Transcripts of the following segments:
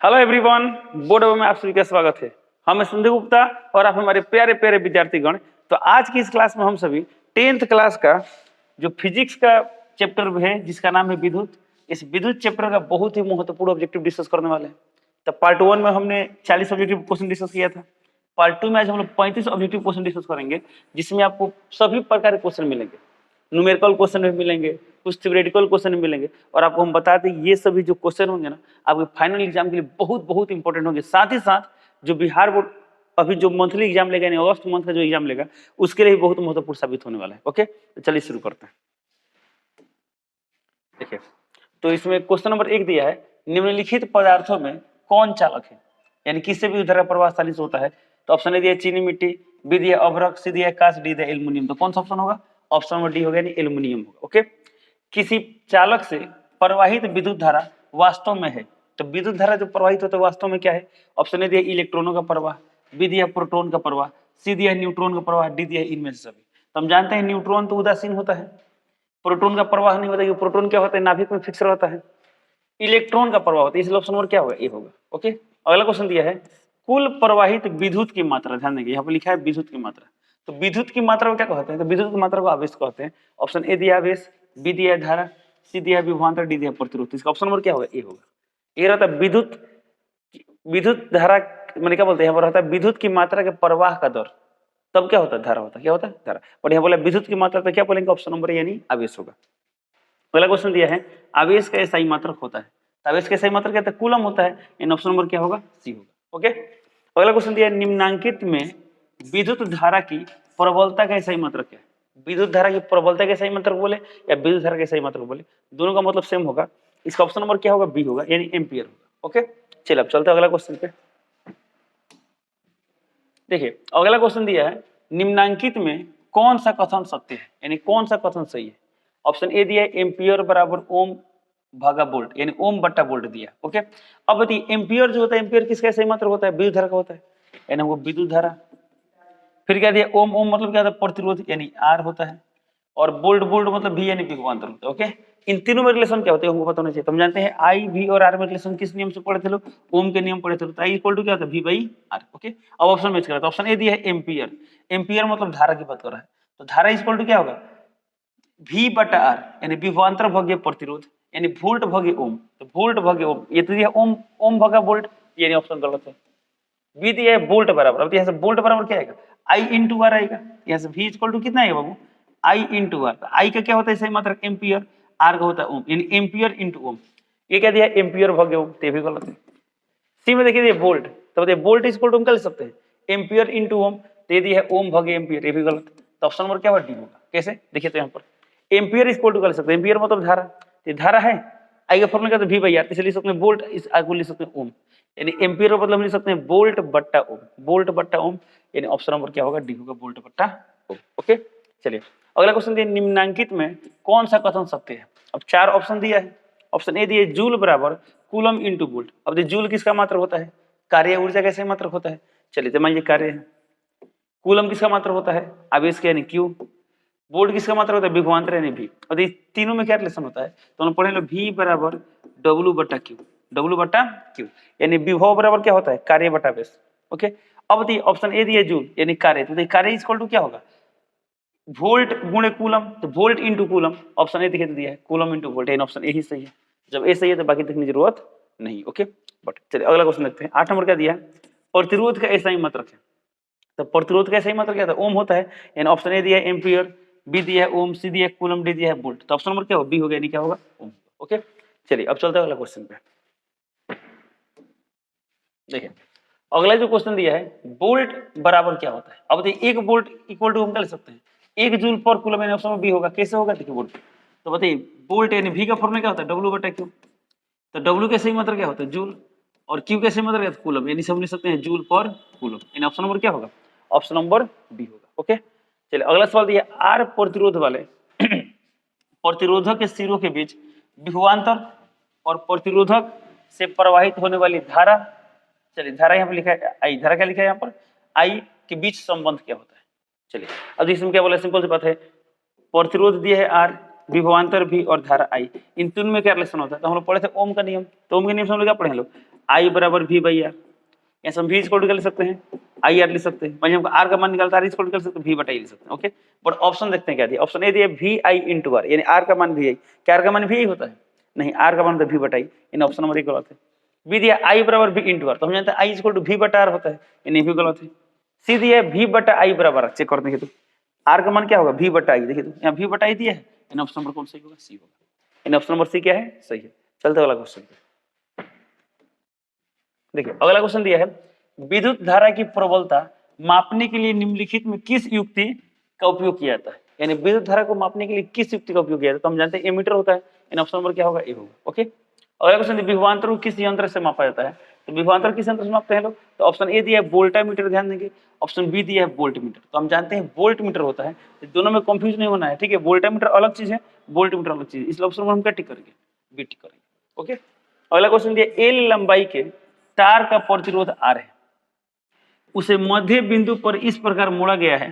Hello everyone, board में आप सभी का स्वागत है। हम संदीप गुप्ता और आप हमारे प्यारे प्यारे विद्यार्थीगण। तो आज की इस क्लास में हम सभी 10th क्लास का जो फिजिक्स का चैप्टर है जिसका नाम है विद्युत, इस विद्युत चैप्टर का बहुत ही महत्वपूर्ण ऑब्जेक्टिव डिस्कस करने वाले हैं। तो पार्ट 1 में हमने 40 ऑब्जेक्टिव क्वेश्चन डिस्कस किया था। पार्ट 2 में आज हम लोग 35 ऑब्जेक्टिव क्वेश्चन डिस्कस करेंगे, जिसमें आपको सभी प्रकार के क्वेश्चन मिलेंगे। न्यूमेरिकल क्वेश्चन भी मिलेंगे, कुछ थ्योरेटिकल क्वेश्चन भी मिलेंगे, और आपको हम बता दें ये सभी जो क्वेश्चन होंगे ना आपके फाइनल एग्जाम के लिए बहुत बहुत इंपॉर्टेंट होंगे। साथ ही साथ जो बिहार बोर्ड अभी जो मंथली एग्जाम लेगा, यानी अगस्त मंथ का जो एग्जाम लेगा, उसके लिए भी बहुत महत्वपूर्ण साबित होने वाला है। ओके, तो चलिए शुरू करते हैं। देखिए, तो इसमें क्वेश्चन नंबर 1 दिया है, निम्नलिखित पदार्थों में कौन चालक है, यानी किससे भी उधर प्रवाह आसानी से होता है। तो ऑप्शन ए दिया चीनी मिट्टी, बी दिया अभ्रक, सी दिया कांच, डी दिया एल्युमिनियम। तो कौन सा ऑप्शन होगा? ऑप्शन नंबर डी हो गया, यानी एल्युमिनियम होगा। ओके, किसी चालक से प्रवाहित विद्युत धारा वास्तव में है। तो विद्युत धारा जो प्रवाहित होता है वास्तव में क्या है? ऑप्शन ए दिया इलेक्ट्रॉनों का प्रवाह, बी दिया प्रोटॉन का प्रवाह, सी दिया न्यूट्रॉन का प्रवाह, डी दिया इनमें से सभी। तो हम जानते हैं न्यूट्रॉन तो उदासीन होता है, प्रोटॉन का प्रवाह नहीं होता, प्रोटॉन क्या होता है? नाभिक में फिक्स रहता है। इलेक्ट्रॉन का प्रवाह होता है, इसलिए ऑप्शन नंबर क्या होगा? ए होगा। ओके, अगला क्वेश्चन दिया है, कुल प्रवाहित विद्युत की मात्रा। ध्यान देंगे, यहाँ पर लिखा है विद्युत की मात्रा। तो विद्युत की मात्रा को क्या कहते हैं? तो विद्युत की मात्रा को आवेश कहते हैं। ऑप्शन ए दिया आवेश, बी दिया धारा, सी दिया विभवांतर, डी दिया प्रतिरोध। इसका ऑप्शन नंबर क्या होगा? ए होगा। ये रहता है विद्युत धारा, मैंने क्या बोलते हैं, यहाँ पर रहता है विद्युत की मात्रा के प्रवाह का दर, तब क्या होता है? धारा होता है। क्या होता है? धारा। और यहाँ बोला विद्युत की मात्रा, तो क्या बोलेंगे? ऑप्शन नंबर यानी आवेश होगा। अगला क्वेश्चन दिया है, आवेश का SI मात्रक होता है। आवेश का SI मात्रक क्या होता है? कूलम होता है। इन ऑप्शन नंबर क्या होगा? सी होगा। ओके, अगला क्वेश्चन दिया है, निम्नांकित में विद्युत धारा की प्रबलता का SI मात्रक क्या है? विद्युत धारा की प्रबलता का SI मात्रक बोले या विद्युत धारा का SI मात्रक बोले, दोनों का मतलब सेम होगा। इसका ऑप्शन नंबर क्या होगा? बी होगा, यानी एम्पियर होगा। ओके, चलिए अब चलते हैं अगला क्वेश्चन पे। देखिए, अगला क्वेश्चन दिया है, निम्नांकित में कौन सा कथन सत्य है, यानी कौन सा कथन सही है। ऑप्शन ए दिया है एम्पियर बराबर ओम भागा वोल्ट, यानी ओम बट्टा वोल्ट दिया। ओके, अब बताइए एम्पियर जो होता है, एम्पियर किसका सही मात्रक होता है? विद्युत धारा का होता है, यानी हमको विद्युत धारा। फिर क्या दिया? ओम, ओम मतलब क्या होता है? प्रतिरोध, यानी आर होता है। और बोल्ट, बोल्ट मतलब भी, यानी विभवांतर होता है। ओके, इन तीनों में रिलेशन क्या होता है हमको पता होना चाहिए। तो हम जानते हैं आई, वी और आर में रिलेशन किस नियम से पढ़े थे लोग? ओम के नियम पढ़े थे। तो आई इक्वल टू क्या होता है? V by R. ओके, अब ऑप्शन मैच करा। तो ऑप्शन ए दिया है एम्पियर, एम्पियर मतलब धारा की बात कर रहा है। तो धारा इक्वल टू क्या होगा? V बटा आर, यानी विभवांतर भाग्य प्रतिरोध, यानी वोल्ट भाग्य ओम। तो वोल्ट भाग्य ओम, ये तो दिया ओम, ओम भागा वोल्ट, यानी ऑप्शन गलत है। V दिया है वोल्ट बराबर, अब यहाँ से वोल्ट बराबर क्या आएगा? I इंटू आर आएगा। यहाँ से V इक्वल टू कितना आएगा बाबू? I into R. I का क्या होता है सही मात्रक? एम्पियर, आर का होता है ओम, यानी एम्पियर इंटू ओम। ये क्या दिया? एम्पियर भाग्य ओम, तो ये भी गलत है। सी में देखिए वोल्ट, तो बताइए वोल्ट इक्वल टू हम कर सकते हैं एम्पियर इंटू ओम, तो ये दिया है ओम भाग्य एम्पियर, ये भी गलत। तो ऑप्शन नंबर क्या होगा? डी होगा। कैसे? देखिए, तो यहाँ पर एम्पियर इक्वल टू कर सकते हैं, एम्पियर मतलब धारा, ये धारा है। आई का फॉर्मूला क्या है? वी बाई आर, इसलिए लिख सकते हैं वोल्ट, इस आई को लिख सकते हैं ओम, यानी एम्पियर का मतलब हम लिख सकते हैं वोल्ट बट्टा ओम, वोल्ट बट्टा ओम, यानी ऑप्शन नंबर क्या होगा? डी होगा, वोल्ट बट्टा ओम। ओके, चलिए अगला क्वेश्चन दिया, निम्नांकित में कौन सा कथन सत्य है। अब 4 ऑप्शन दिया है। ऑप्शन ए दिया जूल बराबर कूलम इंटू वोल्ट। अब देखिए जूल किसका मात्रक होता है? कार्य ऊर्जा कैसे मात्रक होता है? चलिए, तो मान लीजिए कार्य है। कूलम किसका मात्रक होता है? आवेश का, यानी क्यू। वोल्ट किसका मात्रक होता है? विभवांतर, यानी भी। और ये तीनों में क्या रिलेशन होता है? तो हम पढ़े लो V बराबर डब्ल्यू बटा क्यू, डब्ल्यू बटा क्यू, यानी विभव बराबर क्या होता है? कार्य बटा आवेश। ओके, अब देखिए ऑप्शन ए दिया जूल, यानी कार्य, तो कार्य इक्वल टू क्या होगा? वोल्ट गुणे कूलम, तो volt into coulomb. Option A दिखे तो दिया है कूलम इंटू वोल्ट, यानी ऑप्शन ए ही सही है। जब ए सही है तो बाकी देखने की जरूरत नहीं। ओके, बट चलिए अगला क्वेश्चन देखते हैं। 8 नंबर क्या दिया है? प्रतिरोध का ऐसा ही मात्रक है। तो प्रतिरोध का ऐसा ही मात्रक क्या था? ओम होता है, यानी ऑप्शन ए दिया है एम्पियर, बी दिया है ओम, सी दिया है कूलम, डी दिया है वोल्ट। तो ऑप्शन नंबर क्या होगा? बी हो गया, यानी क्या होगा? ओम। ओके, चलिए अब चलते हैं अगला क्वेश्चन पे। देखिए, अगला जो क्वेश्चन दिया है, वोल्ट बराबर क्या होता है। अब देखिए 1 वोल्ट इक्वल टू हम कर सकते हैं 1 जूल पर कूलम, यानी ऑप्शन में बी होगा। कैसे होगा? देखिए वोल्ट, तो बताइए वोल्ट यानी वी का फॉर्मूला क्या होता है? डब्ल्यू बटा क्यू। तो डब्ल्यू के सही मतलब क्या होता है? जूल, और क्यू के सही मतलब क्या होता है? कूलम, यानी सब लिख सकते हैं जूल पर कूलम, यानी ऑप्शन नंबर क्या होगा? ऑप्शन नंबर बी होगा। ओके, चलिए अगला सवाल दिया, आर प्रतिरोध वाले प्रतिरोधक के सिरों के बीच विभवांतर और प्रतिरोधक से प्रवाहित होने वाली धारा। चलिए धारा यहाँ पर लिखा है आई, धारा क्या लिखा है यहाँ पर? आई के बीच संबंध क्या होता है? चलिए अब इसमें क्या बोला? सिंपल सी बात है, प्रतिरोध दिया है आर, विभवांतर भी और धारा आई, इन तीनों में क्या रिलेशन होता है? तो हम लोग पढ़े थे ओम का नियम। तो ओम के नियम से हम लोग क्या पढ़े लोग? आई बराबर वी बाई आर, यहाँ से हम वी इक्वल टू क्या लिख सकते हैं, आई आर लिख सकते हैं, मतलब हमको आर का मान निकालता है, आर इक्वल टू कर सकते हैं वी बटा आई लिख सकते हैं। ओके, बट ऑप्शन देखते हैं क्या दिया, ऑप्शन ए दिया वी आई इंटू आर, यानी आर का मान वी आई, क्या आर का मान वी आई होता है, नहीं आर का मान होता है वी बटा आई, इन ऑप्शन नंबर 1 गलत है। बी दिया आई बराबर वी इंटू आर, तो हम जानते हैं आई इक्वल टू वी बटा आर होता है, यानी भी गलत है। सी दिया वी बटा आई बराबर, चेक करते हैं तो आर का मान क्या होगा, वी बटा आई, देखिए तो यहाँ वी बटा आई दिया है, इन ऑप्शन नंबर कौन सही होगा, सी होगा, इन ऑप्शन नंबर सी क्या है, सही है। चलते अगला क्वेश्चन पे, देखिए अगला क्वेश्चन दिया है विद्युत धारा की प्रबलता मापने के लिए निम्नलिखित में किस युक्ति का उपयोग किया जाता है, यानी विद्युत धारा को मापने के लिए किस युक्ति का उपयोग किया जाता है, तो हम जानते हैं एमीटर होता है, इन ऑप्शन नंबर क्या होगा, ए होगा। ओके, अगला क्वेश्चन विभवांतर को किस यंत्र से मापा जाता है, तो विभवांतर किस यंत्र से मापते हैं लोग, तो ऑप्शन ए दिया है वोल्टामीटर, ध्यान देंगे, ऑप्शन बी दिया है वोल्टमीटर, तो हम जानते हैं वोल्टमीटर होता है, दोनों में कंफ्यूज नहीं होना है, ठीक है, वोल्टामीटर अलग चीज है, वोल्टमीटर अलग चीज है, इसलिए ऑप्शन नंबर हम क्या टिक करेंगे, बी टिक करेंगे। ओके, अगला क्वेश्चन दिया एल लंबाई के तार का प्रतिरोध आर है, उसे मध्य बिंदु पर इस प्रकार मोड़ा गया है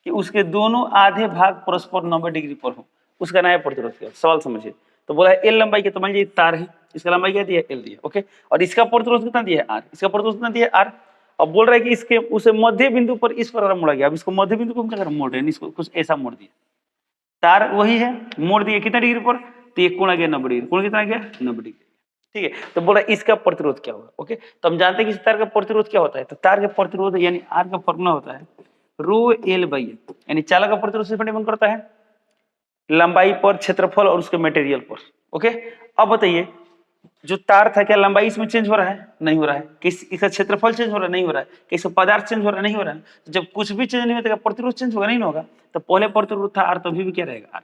कि उसके दोनों आधे भाग परस्पर 90 डिग्री पर हो, उसका नया प्रतिरोध क्या, सवाल समझिए। तो बोला है एल लंबाई के, तो मान लीजिए तार है, इसका लंबाई क्या दिया है, एल दिया, ओके, और इसका प्रतिरोध कितना दिया है, आर, इसका प्रतिरोध कितना दिया है, आर। अब बोल रहा है कि इसके उसे मध्य बिंदु पर इस प्रकार मोड़ा गया, अब इसको मध्य बिंदु को हम क्या करें, मोड़ रहे हैं, इसको कुछ ऐसा मोड़ दिया, तार वही है, मोड़ दिया कितना डिग्री पर, तो ये कोण आ गया 90 डिग्री, कोण कितना गया 90 डिग्री, ठीक है। तो बोला इसका प्रतिरोध क्या होगा, ओके, तो हम जानते हैं कि इस तार का प्रतिरोध क्या होता है, तो तार का प्रतिरोध यानी आर का फॉर्मूला होता है रो एल बाई एल, यानी चालक का प्रतिरोध से डिपेंड करता है लंबाई पर, क्षेत्रफल और उसके मटेरियल पर। ओके, अब बताइए जो तार था क्या लंबाई इसमें चेंज हो रहा है, नहीं हो रहा है, किस इसका क्षेत्रफल चेंज हो रहा है, नहीं हो रहा है, किसका पदार्थ चेंज हो रहा है, नहीं हो रहा है, तो जब कुछ भी चेंज नहीं होता प्रतिरोध चेंज होगा, नहीं होगा, तो पहले प्रतिरोध था आर, तो अभी भी क्या रहेगा आर,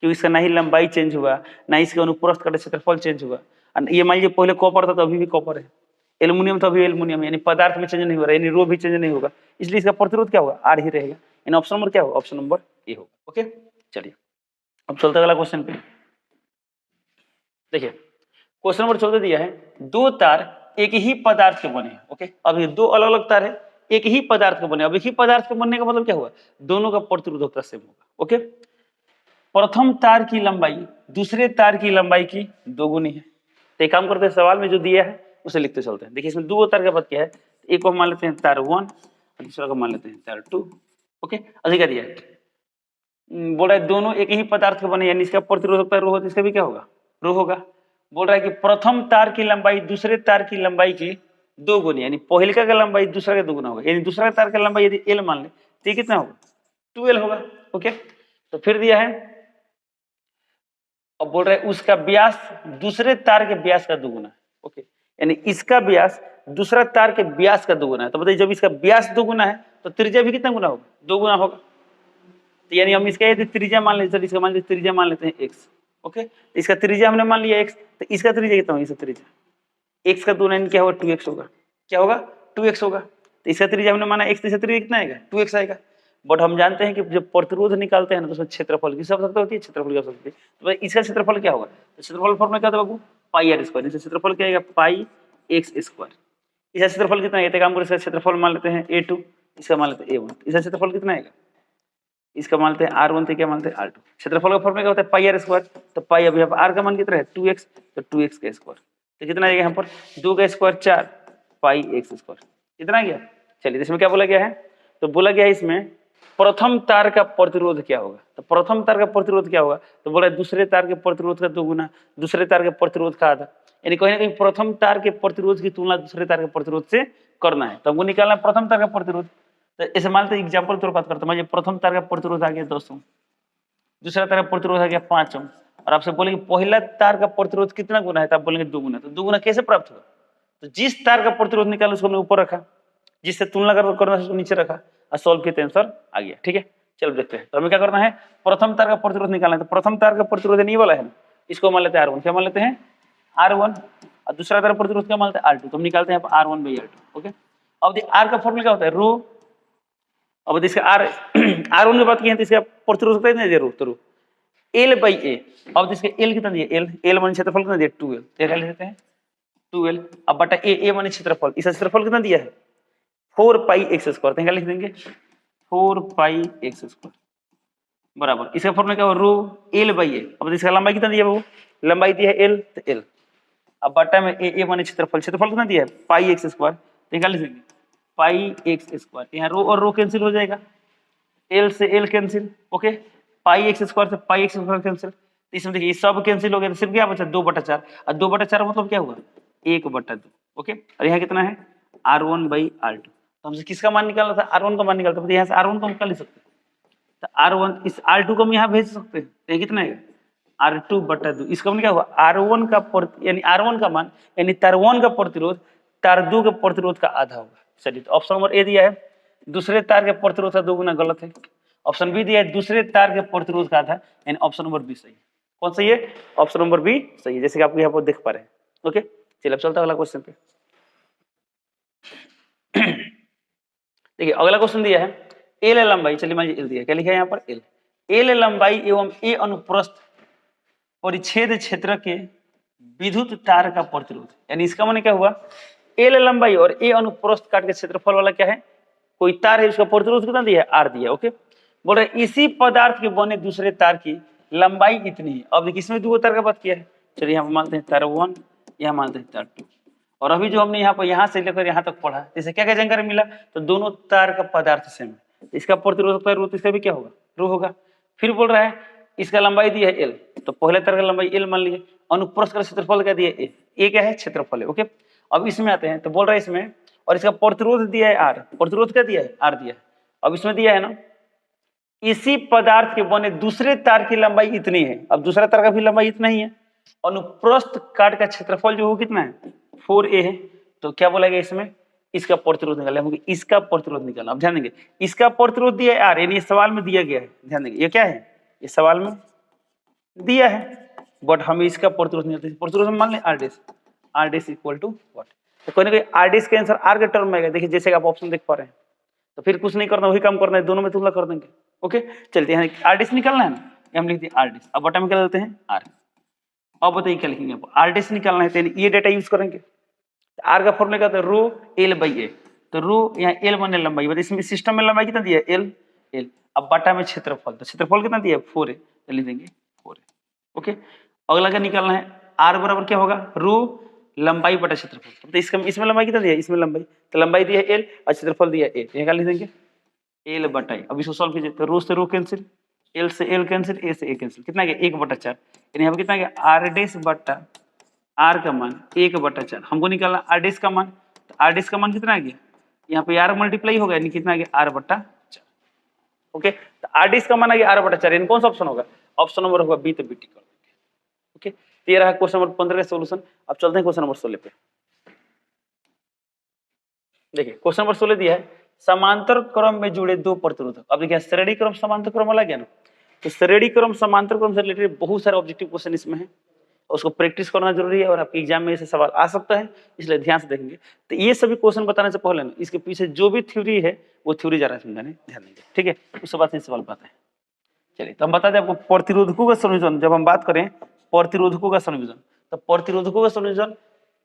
क्योंकि इसका ना ही लंबाई चेंज हुआ, ना इसका अनुप्रस्थ का क्षेत्रफल चेंज हुआ। ये मान लीजिए पहले कॉपर था तो अभी भी कॉपर है, एल्युमिनियम तो अभी एल्युमिनियम, यानी पदार्थ में चेंज नहीं हो रहा है, यानी रो भी चेंज नहीं होगा, इसलिए इसका प्रतिरोध क्या होगा, आर ही रहेगा, इन ऑप्शन नंबर क्या होगा, ऑप्शन नंबर ए होगा। ओके, चलिए अब चलते अगला क्वेश्चन पे, देखिए क्वेश्चन नंबर 14 दिया है दो तार एक ही पदार्थ के बने हैं। ओके, अब ये दो अलग अलग तार है, एक ही पदार्थ के बने, अब एक ही पदार्थ के बनने का मतलब क्या हुआ, दोनों का प्रतिरोधकता सेम होगा। ओके, प्रथम तार की लंबाई दूसरे तार की लंबाई की दोगुनी है, तो एक काम करते हैं सवाल में जो दिया है उसे लिखते चलते हैं। देखिए इसमें दो तार का बात क्या है, एक को मान लेते हैं तार 1 और दूसरा को मान लेते हैं तार 2। ओके, अधिक दिया है, बोल रहा है दोनों एक ही पदार्थ के बने, यानी इसका प्रतिरोधकता रो होता है, इसका भी क्या होगा, रो होगा। बोल रहा है कि प्रथम तार की लंबाई दूसरे तार की लंबाई की दो गुनी, यानी पहलिका का लंबाई दूसरा का दोगुना होगा, यानी दूसरा तार का लंबाई यदि एल मान ले तो ये कितना होगा, 2l होगा। ओके, तो फिर दिया है और बोल रहा है उसका व्यास दूसरे तार के व्यास का दोगुना है। ओके, यानी इसका व्यास दूसरा तार के व्यास का दोगुना है, तो बताइए जब इसका व्यास दोगुना है तो त्रिज्या भी कितना गुना होगा, दोगुना होगा, तो यानी हम इसका यदि त्रिज्या मान लेते हैं, इसका मान लीजिए त्रिज्या मान लेते हैं x। ओके, तो इसका त्रिज्या हमने मान लिया x, तो इसका त्रिज्या कितना होगा, इसका त्रिज्या x का 2 यानी क्या होगा 2x होगा, क्या होगा 2x होगा, तो इसका त्रिज्या हमने माना x, तो इसका त्रिज्या कितना आएगा 2x आएगा। बट हम जानते हैं कि जब प्रतिरोध निकालते हैं ना तो उसमें क्षेत्रफल की आवश्यकता होती है, क्षेत्रफल की आवश्यकता होती है, तो इसका क्षेत्रफल क्या होगा, तो क्षेत्रफल फॉर्मूला क्या था बाबू, पाई आर स्क्वायर, इसका क्षेत्रफल क्या आएगा पाई एक्स स्क्वायर, इसका क्षेत्रफल कितना है, काम करो इसका क्षेत्रफल मान लेते हैं a2, इसका मान लेते हैं a1, इसका क्षेत्रफल कितना आएगा, इसका मानते हैं r1, तो क्या मानते हैं r2, क्षेत्रफल का फॉर्मूला क्या होता है पाई आर स्क्वायर, तो पाई अभी r का मान कितना है 2x, तो 2x का स्क्वायर, तो कितना आएगा यहाँ पर 2 का स्क्वायर 4 पाई x स्क्वायर, कितना आ गया। चलिए इसमें क्या बोला गया है, तो बोला गया है इसमें प्रथम तार का प्रतिरोध क्या होगा, तो प्रथम तार का प्रतिरोध क्या होगा, तो बोला दूसरे तार के प्रतिरोध का दोगुना, दूसरे तार के प्रतिरोध का आधा, यानी कहीं ना कहीं प्रथम तार के प्रतिरोध की तुलना दूसरे तार के प्रतिरोध से करना है, तो हमको निकालना है प्रथम तार का प्रतिरोध। तो ऐसे मान लेते एग्जाम्पल तौर बात करता हूँ, प्रथम तार का प्रतिरोध आ गया 10 ओम, दूसरा तार का प्रतिरोध आ गया 5 ओम, और आपसे बोलेंगे पहला तार का प्रतिरोध कितना गुना है, तो आप बोलेंगे 2 गुना, तो 2 गुना कैसे प्राप्त होगा, तो जिस तार का प्रतिरोध निकाला उसको हमने ऊपर रखा, जिससे तुलना करना उसको नीचे रखा और सॉल्व किया, आंसर आ गया। ठीक है, चलो देखते हैं, तो हमें क्या करना है प्रथम तार का प्रतिरोध निकालना है, तो प्रथम तार का प्रतिरोध नहीं वाला है, इसको मान लेते हैं R1, क्या मान लेते हैं R1, और दूसरा तार प्रतिरोध क्या मान लेते हैं R2, तो हम निकालते हैं R1 बाई R2। ओके, अब R का फॉर्मूला क्या होता है रो, अब इसका R1 की बात की है तो इसका प्रतिरोध कितना दिया रो, तो रो L बाई A, अब इसका L कितना दिया L मान क्षेत्रफल कितना दिया 2L, क्या लिख देते हैं 2L, अब बटा A मान क्षेत्रफल, इसका क्षेत्रफल कितना दिया है 4 पाई x स्क्वायर, तो क्या लिख देंगे 4 पाई x स्क्वायर बराबर, इसका फॉर्मूला क्या हो रो L बाई A, अब इसका लंबाई कितना दिया वो लंबाई दिया है L, तो L अब बट्टा में ए माने क्षेत्रफल, क्षेत्रफल कितना दिया है पाई एक्स स्क्वायर, निकाल लीजिए पाई एक्स स्क्वायर, यहाँ रो और रो कैंसिल हो जाएगा, एल से एल कैंसिल, ओके पाई एक्स स्क्वायर से पाई एक्स स्क्वायर कैंसिल, तो इसमें देखिए सब कैंसिल हो गया, तो सिर्फ क्या बचा 2/4, और 2/4 मतलब क्या हुआ 1/2, ओके। और यहाँ कितना है R1/R2, तो हमसे किसका मान निकालना था R1 का मान निकालता, तो यहाँ से R1 को निकाल सकते हैं, तो R1 इस R2 को हम यहाँ भेज सकते हैं, तो ये कितना है R2/2, इसका मतलब क्या हुआ R1 का यानी R1 का मान यानी तार 1 का प्रतिरोध तार 2 के प्रतिरोध का आधा होगा। चलिए तो ऑप्शन नंबर ए दिया है दूसरे तार के प्रतिरोध का 2 गुना, गलत है। ऑप्शन बी दिया है दूसरे तार के प्रतिरोध का आधा, यानी ऑप्शन नंबर बी सही है। कौन सही है ऑप्शन नंबर बी सही है, जैसे कि आप यहाँ पर देख पा रहे हैं, ओके। चलिए अब चलता है अगला क्वेश्चन पे। देखिए अगला क्वेश्चन दिया है एल लंबाई, चलिए मान लीजिए एल दिया, क्या लिखा है यहाँ पर एल लंबाई एवं ए अनुप्रस्थ परिच्छेद क्षेत्र के विद्युत तार का प्रतिरोध, यानी इसका माने क्या हुआ एल लंबाई और ए अनुप्रस्थ काट के क्षेत्रफल वाला क्या है कोई तार है, उसका प्रतिरोध कितना दिया है आर दिया, ओके। बोल रहे इसी पदार्थ के बने दूसरे तार की लंबाई इतनी है। अब देखिए इसमें दो तार का बात किया है, चलिए यहाँ पर मानते हैं तार 1, यहाँ मानते हैं तार 2, और अभी जो हमने यहाँ पर यहाँ से लेकर यहाँ तक पढ़ा, जैसे क्या क्या जानकारी मिला, तो दोनों तार का पदार्थ सेम है, इसका प्रतिरोध प्रतिरोध इसका भी क्या होगा रो होगा। फिर बोल रहा है इसका लंबाई दी है एल, तो पहले तार का लंबाई एल मान लिए, अनुप्रस्थ का क्षेत्रफल क्या दिया है ए क्या है क्षेत्रफल है, ओके। अब इसमें आते हैं तो बोल रहा है इसमें, और इसका प्रतिरोध दिया है आर, प्रतिरोध क्या दिया है आर दिया है। अब इसमें दिया है ना इसी पदार्थ के बने दूसरे तार की लंबाई इतनी है, अब दूसरा तार का भी लंबाई इतना ही है, अनुप्रस्थ काट का क्षेत्रफल जो हो कितना है 4a है, तो क्या बोला गया इसमें इसका प्रतिरोध निकालना, हमको इसका प्रतिरोध निकालना। अब ध्यान देंगे इसका प्रतिरोध दिया है आर, यानी सवाल में दिया गया है, ध्यान देंगे ये क्या है ये सवाल में दिया है, बट हम इसका प्रतिरोध निकालते हैं, प्रतिरोध हम मान लें आर डेस इक्वल टू व्हाट, तो कोई ना कोई आर डेस का आंसर आर के टर्म में आएगा। देखिए जैसे आप ऑप्शन देख पा रहे हैं, तो फिर कुछ नहीं करना वही काम करना है, दोनों में तुलना कर देंगे, ओके। चलते हैं आर डेस निकालना है ना, हम लिखते हैं आर डेस, अब बटा में क्या लेते हैं आर। अब बताइए क्या लिखेंगे आर डेस निकालना है, तो ये डेटा यूज करेंगे, आर का फॉर्मूला क्या होता है रो एल बाई ए, तो रो यहाँ एल बने लंबाई, मतलब इसमें सिस्टम में लंबाई कितना दिया है एल एल, अब बटा में क्षेत्रफल, तो क्षेत्रफल कितना दिया है 4 है, तो लिख देंगे 4 है, ओके। अगला क्या निकालना है आर बराबर क्या होगा रो लंबाई बटा क्षेत्रफल, तो इसमें लंबाई कितना दिया है इसमें लंबाई, तो लंबाई दिया है एल और क्षेत्रफल दिया है ए, यहाँ लिख देंगे एल बटा ए। अब इसको सॉल्व कीजिए तो रो से रो कैंसिल, एल से एल कैंसिल, ए से ए कैंसिल, कितना गया 1/4, यानी यहाँ पे कितना गया आर डेस बटा आर का मान 1/4, हमको निकालना आर डेस का मान, तो आर डेस का मान कितना आ गया यहाँ पे आर मल्टीप्लाई होगा, यानी कितना आ गया r/4, ओके। तो आर डेस का मान आ गया r/4, यानी कौन सा ऑप्शन होगा ऑप्शन नंबर होगा बी, तो बी टिक कर देंगे, ओके। तो ये रहा क्वेश्चन नंबर 15 का सॉल्यूशन। अब चलते हैं क्वेश्चन नंबर 16 पे। देखिए क्वेश्चन नंबर 16 दिया है समांतर क्रम में जुड़े दो प्रतिरोधक। अब देखिए श्रेणी क्रम समांतर क्रम अलग है ना, तो श्रेणी क्रम समांतर क्रम से रिलेटेड बहुत सारे ऑब्जेक्टिव क्वेश्चन इसमें है, उसको प्रैक्टिस करना जरूरी है, और आपके एग्जाम में ऐसे सवाल आ सकता है, इसलिए ध्यान से देखेंगे। तो ये सभी क्वेश्चन बताने से पहले ना इसके पीछे जो भी थ्योरी है वो थ्योरी जरा समझाने ध्यान देंगे, ठीक है, उसके बाद से सवाल पाते हैं। चलिए तो हम बता दें आपको प्रतिरोधकों का संयोजन, जब हम बात करें प्रतिरोधकों का संयोजन, तो प्रतिरोधकों का संयोजन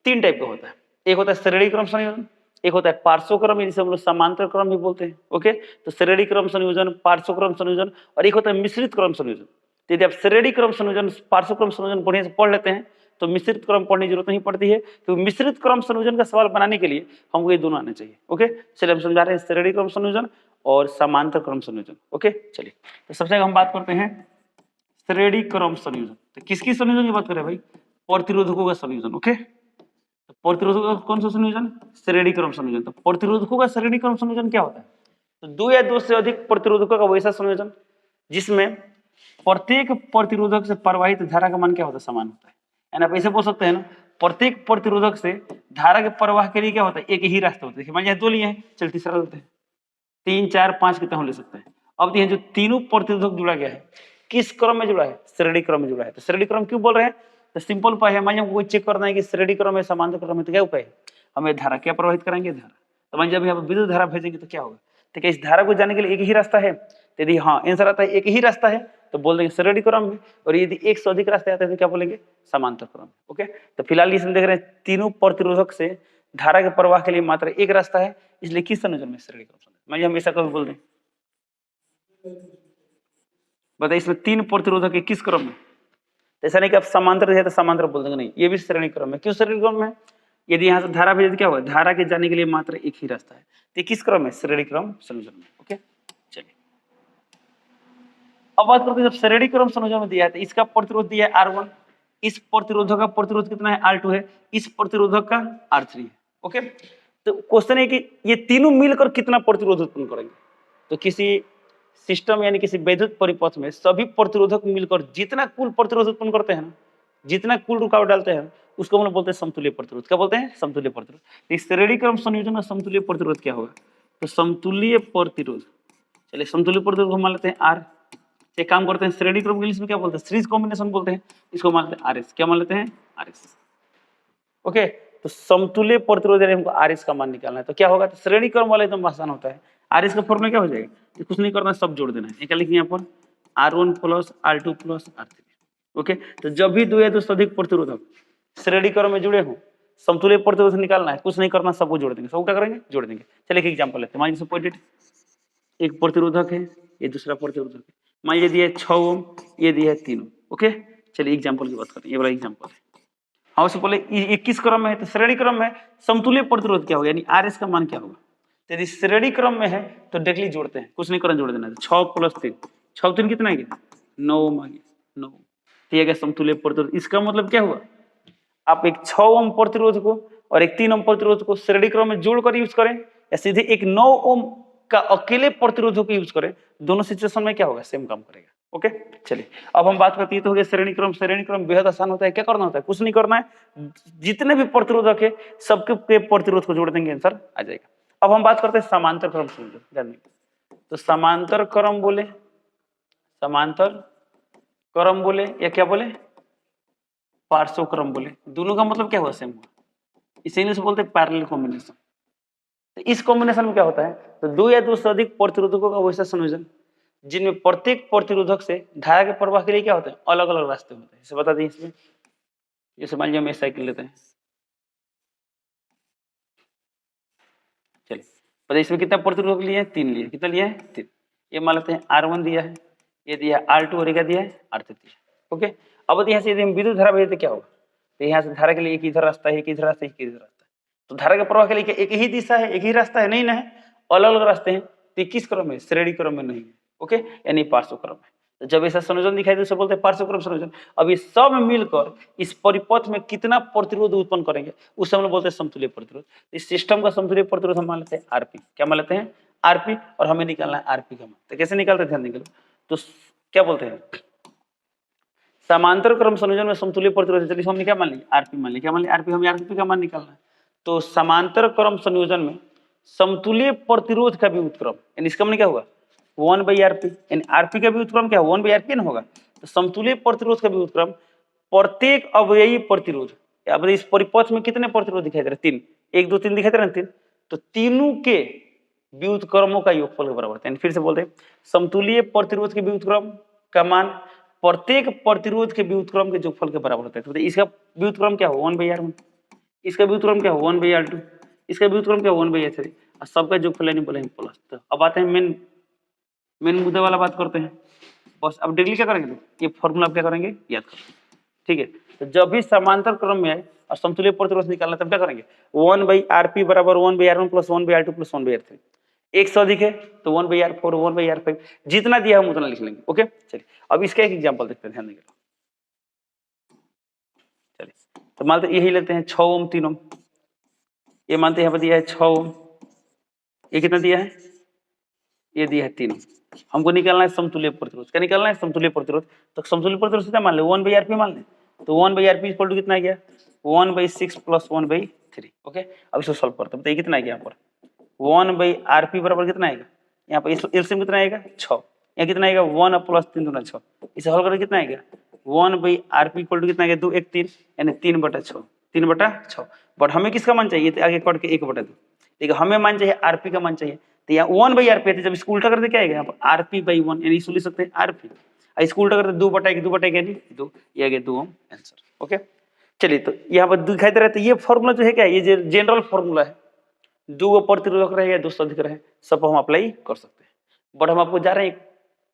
3 टाइप का होता है, एक होता है श्रेणी क्रम संयोजन, एक होता है पार्श्व क्रम, जिसे हम लोग समांतर क्रम भी बोलते हैं, ओके। तो श्रेणी क्रम संयोजन, पार्श्व क्रम संयोजन, और एक होता है मिश्रित क्रम संयोजन। तो यदि आप श्रेणी क्रम संयोजन पार्श्व क्रम संयोजन बढ़िया से पढ़ लेते हैं तो मिश्रित क्रम पढ़ने की जरूरत नहीं पड़ती है, तो मिश्रित क्रम संयोजन का सवाल बनाने के लिए हमको ये दोनों आने चाहिए, ओके। चलिए हम समझा रहे हैं श्रेणी क्रम संयोजन और समांतर क्रम संयोजन, ओके। चलिए तो सबसे हम बात करते हैं श्रेणी क्रम संयोजन। तो किसकी संयोजन की बात करें भाई प्रतिरोधकों का संयोजन, ओके। तो प्रतिरोधकों का कौन सा संयोजन श्रेणी क्रम संयोजन। तो प्रतिरोधकों का श्रेणी क्रम संयोजन क्या होता है, तो 2 या 2 से अधिक प्रतिरोधकों का वैसा संयोजन जिसमें प्रत्येक प्रतिरोधक से प्रवाहित धारा का मान क्या होता है समान होता है, यानी आप ऐसे बोल सकते हैं ना प्रत्येक प्रतिरोधक से धारा के प्रवाह के लिए क्या होता है एक ही रास्ता होता है। देखिए मान लीजिए 2 लिए हैं, चल तीसरा लेते हैं, 3 4 5 कितना हम ले सकते हैं। अब देखिए जो तीनों प्रतिरोधक जुड़ा गया है किस क्रम में जुड़ा है श्रेणी क्रम में जुड़ा है। तो श्रेणी क्रम क्यों बोल रहे हैं, तो सिंपल उपाय है, मान लीजिए हमको चेक करना है कि श्रेणी क्रम में समांतर क्रम में, तो क्या उपाय है हमें धारा क्या प्रवाहित कराएंगे धारा। तो मान लीजिए अभी हम विद्युत धारा भेजेंगे तो क्या होगा, तो क्या इस धारा को जाने के लिए एक ही रास्ता है, तो यदि हाँ आंसर आता है एक ही रास्ता है तो बोल देंगे श्रेणी क्रम में, और यदि 1 से अधिक रास्ते आते हैं तो क्या बोलेंगे समांतर क्रम, ओके। तो फिलहाल इसमें देख रहे हैं तीनों प्रतिरोधक से धारा के प्रवाह के लिए मात्र एक रास्ता है, इसलिए किस संयोजन में श्रेणी क्रम संयोजन। मान लीजिए हम ऐसा कभी बोल दें, बताइए इसमें 3 प्रतिरोधक है किस क्रम में, तो ऐसा नहीं कि आप समांतर है तो समांतर बोल देंगे, नहीं, ये भी श्रेणी क्रम है। क्यों श्रेणी क्रम है? यदि यहाँ से धारा भेजे तो क्या होगा, धारा के जाने के लिए मात्र एक ही रास्ता है, तो ये किस क्रम है, श्रेणी क्रम संयोजन में। ओके, चलिए अब बात करते हैं, जब श्रेणी क्रम संयोजन में दिया है तो इसका प्रतिरोध दिया है R1, इस प्रतिरोधक का प्रतिरोध कितना है, R2 है, इस प्रतिरोधक का R3 है। ओके, तो क्वेश्चन है कि ये तीनों मिलकर कितना प्रतिरोध उत्पन्न करेंगे। तो किसी सिस्टम यानी किसी वैद्युत परिपथ में सभी प्रतिरोधक मिलकर जितना कुल प्रतिरोध उत्पन्न करते हैं ना, जितना कुल रुकावट डालते हैं, उसको हम लोग बोलते हैं समतुल्य प्रतिरोध। क्या बोलते हैं, समतुल्य प्रतिरोध। इस श्रेणी क्रम संयोजन में समतुल्य प्रतिरोध क्या होगा, तो समतुल्य प्रतिरोध, चलिए समतुल्य प्रतिरोध को मान लेते हैं R। एक काम करते हैं, श्रेणी क्रम के लिए क्या बोलते हैं, सीरीज कॉम्बिनेशन बोलते हैं, इसको मान लेते हैं RS। क्या मान लेते हैं, RS। ओके, तो समतुल्य प्रतिरोध यदि हमको RS का मान निकालना है तो क्या होगा, तो श्रेणी क्रम वाला एकदम आसान होता है। RS का फॉर्मूला क्या हो जाएगा, तो कुछ नहीं करना, सब जोड़ देना है। क्या लिखेंगे यहाँ पर, R1 plus R2 plus R3। Okay, तो जब भी दो या दो से अधिक प्रतिरोधक श्रेणी क्रम में जुड़े हों, समतुल्य प्रतिरोध निकालना है, कुछ नहीं करना, सबको जोड़ देंगे। सब क्या करेंगे, जोड़ देंगे। चलिए एक एग्जांपल लेते हैं। मान लीजिए पॉइंटेड एक प्रतिरोधक है, ये दूसरा प्रतिरोधक है, मान लीजिए दिया है 6 ओम, ये दिया है 3 ओम। ओके, चलिए एग्जांपल की बात करें, ये वाला एग्जांपल है। हाँ, उससे पहले 21 क्रम में है तो श्रेणी क्रम में समतुल्य प्रतिरोध क्या होगा, यानी RS का मान क्या होगा। तो यदि श्रेणी क्रम में है तो डायरेक्टली जोड़ते हैं, कुछ नहीं करना, जोड़ देना है। 6 प्लस 3, 6 3 कितना है, 9 ओम आ गया, 9। तो ये समतुल्य प्रतिरोध। इसका मतलब क्या हुआ, आप एक 6 ओम प्रतिरोध को और एक 3 ओम प्रतिरोध को श्रेणी क्रम में जोड़कर यूज करें, या सीधे एक 9 ओम का अकेले प्रतिरोधों को यूज करें, दोनों सिचुएशन में क्या होगा, सेम काम करेगा। ओके, चलिए अब हम बात करते हैं, तो हो गया श्रेणी क्रम। श्रेणी क्रम बेहद आसान होता है। क्या करना होता है, कुछ नहीं करना है, जितने भी प्रतिरोधक है सबके प्रतिरोध को जोड़ देंगे, आंसर आ जाएगा। अब हम बात करते हैं समांतर क्रम संयोजन। तो समांतर क्रम बोले, समांतर क्रम बोले या क्या बोले, पार्श्व क्रम बोले, दोनों का मतलब क्या हुआ, सेम हुआ। इसे इंग्लिश बोलते हैं पैरेलल कॉम्बिनेशन। तो इस कॉम्बिनेशन में क्या होता है, तो दो या दो से अधिक प्रतिरोधकों का वैसा संयोजन जिनमें प्रत्येक प्रतिरोधक से धारा के प्रवाह के लिए क्या होते हैं, अलग अलग रास्ते होते हैं। इसे बता दें इसमें, जैसे मान लीजिए हम साइकिल लेते हैं, चलिए पता इसमें कितना प्रतिरोधक लिए हैं, 3 लिए। कितना लिया है, 3। ये मान लेते हैं R1 दिया है, ये दिया है R2 और ये दिया है R3 दिया है। ओके, अब यहाँ से यदि हम विद्युत धारा भेजते क्या होगा, तो यहाँ से धारा के लिए एक इधर रास्ता है, एक इधर रास्ता है, एक इधर रास्ता है। तो धारा के प्रवाह के लिए एक ही दिशा है, एक ही रास्ता है, नहीं ना है, अलग अलग रास्ते हैं। तो किस क्रम में, श्रेणी क्रम में नहीं है। ओके, यानी पार्श्व क्रम है। तो जब ऐसा संयोजन दिखाई दे उसे बोलते हैं पार्श्व क्रम संयोजन। अब ये सब मिलकर इस परिपथ में कितना प्रतिरोध उत्पन्न करेंगे, उसे हम लोग बोलते हैं समतुल्य प्रतिरोध। इस सिस्टम का समतुल्य प्रतिरोध हम मान लेते हैं आरपी। क्या मान लेते हैं, आरपी, और हमें निकालना है आरपी का मान। तो कैसे निकालते हैं, ध्यान देंगे। तो क्या बोलते हैं, समांतर क्रम संयोजन में समतुल्य प्रतिरोध, चलिए हमने क्या मान लिया, आरपी मान लिया। क्या मान लिया, आरपी। हमें आरपी का मान निकालना है। तो समांतर क्रम संयोजन में समतुल्य प्रतिरोध का भी उत्क्रम, यानी इसका मतलब क्या हुआ, 1/RP, यानी आरपी का भी उत्क्रम क्या, 1/RP ना होगा। तो समतुल्य प्रतिरोध का भी उत्क्रम प्रत्येक अवयवी प्रतिरोध, अब इस परिपथ में कितने प्रतिरोध दिखाई दे रहे, 3, 1 2 3 दिखाई दे रहे हैं, 3। तो तीनों के व्युत्क्रमों का योगफल के बराबर है। फिर से बोलते हैं, समतुल्य प्रतिरोध के व्युत्क्रम का मान प्रत्येक प्रतिरोध के व्युत्क्रम के योगफल के बराबर होता है। तो इसका व्युत्क्रम क्या हो, 1/R1, इसका व्युत्क्रम क्या हो, 1/R2, इसका व्युत्क्रम क्या हो, 1/R3, और सबका योगफल यानी बोले प्लस। तो अब आते हैं मेन मुद्दे वाला बात करते हैं। बस अब डेली क्या करेंगे, ये फॉर्मूला आप क्या करेंगे, याद करेंगे। ठीक है, तो जब भी समांतर क्रम में आए और समतुल्य प्रतिरोध निकालना तब क्या करेंगे, 1/RP बराबर 1/R1 plus 1/R2 plus 1/R3। एक से अधिक है तो 1/R4, 1/R5, जितना दिया हम उतना लिख लेंगे। ओके, चलिए अब इसका एक एग्जांपल देखते हैं, ध्यान देंगे। चलिए तो मानते यही लेते हैं 6 ओम 3 ओम, ये मानते हैं यहाँ पर दिया है 6 ओम, ये कितना दिया है, ये दिया है 3 ओम। हमको निकालना है समतुल्य प्रतिरोध। क्या निकालना है, समतुल्य प्रतिरोध। तो समतुल्य प्रतिरोध क्या मान ले, 1/RP मान ले। तो 1/RP इक्वल टू कितना आ गया, 1/6 प्लस 1/3। ओके, अब इसको सॉल्व करते हैं। बताइए कितना आ गया, यहाँ पर 1/RP बराबर कितना आएगा, यहाँ पर एलसीएम कितना आएगा, 6। यहाँ कितना आएगा, 1 प्लस 3 दूना 6। इसे हल करके कितना आएगा, 1/RP इक्वल टू कितना आएगा, 2 1 3, यानी 3/6, 3/6। बट हमें किसका मान चाहिए, आगे कट के 1/2। देखिए हमें मान चाहिए आरपी का मान चाहिए। तो यहाँ 1/RP है, जब इसको उल्टा करते क्या आएगा, यहाँ पर RP/1, यानी इसको लिख सकते हैं आरपी। इसको उल्टा करते 2/1 यानी 2, ये आ गया 2 ओम आंसर। ओके, चलिए तो यहाँ पर दिखाई दे रहा है। तो ये फॉर्मूला जो है क्या, ये जनरल फॉर्मूला है, 2 प्रतिरोधक रहे या 2 से अधिक रहे, सब हम अप्लाई कर सकते हैं। बट हम आपको जा रहे हैं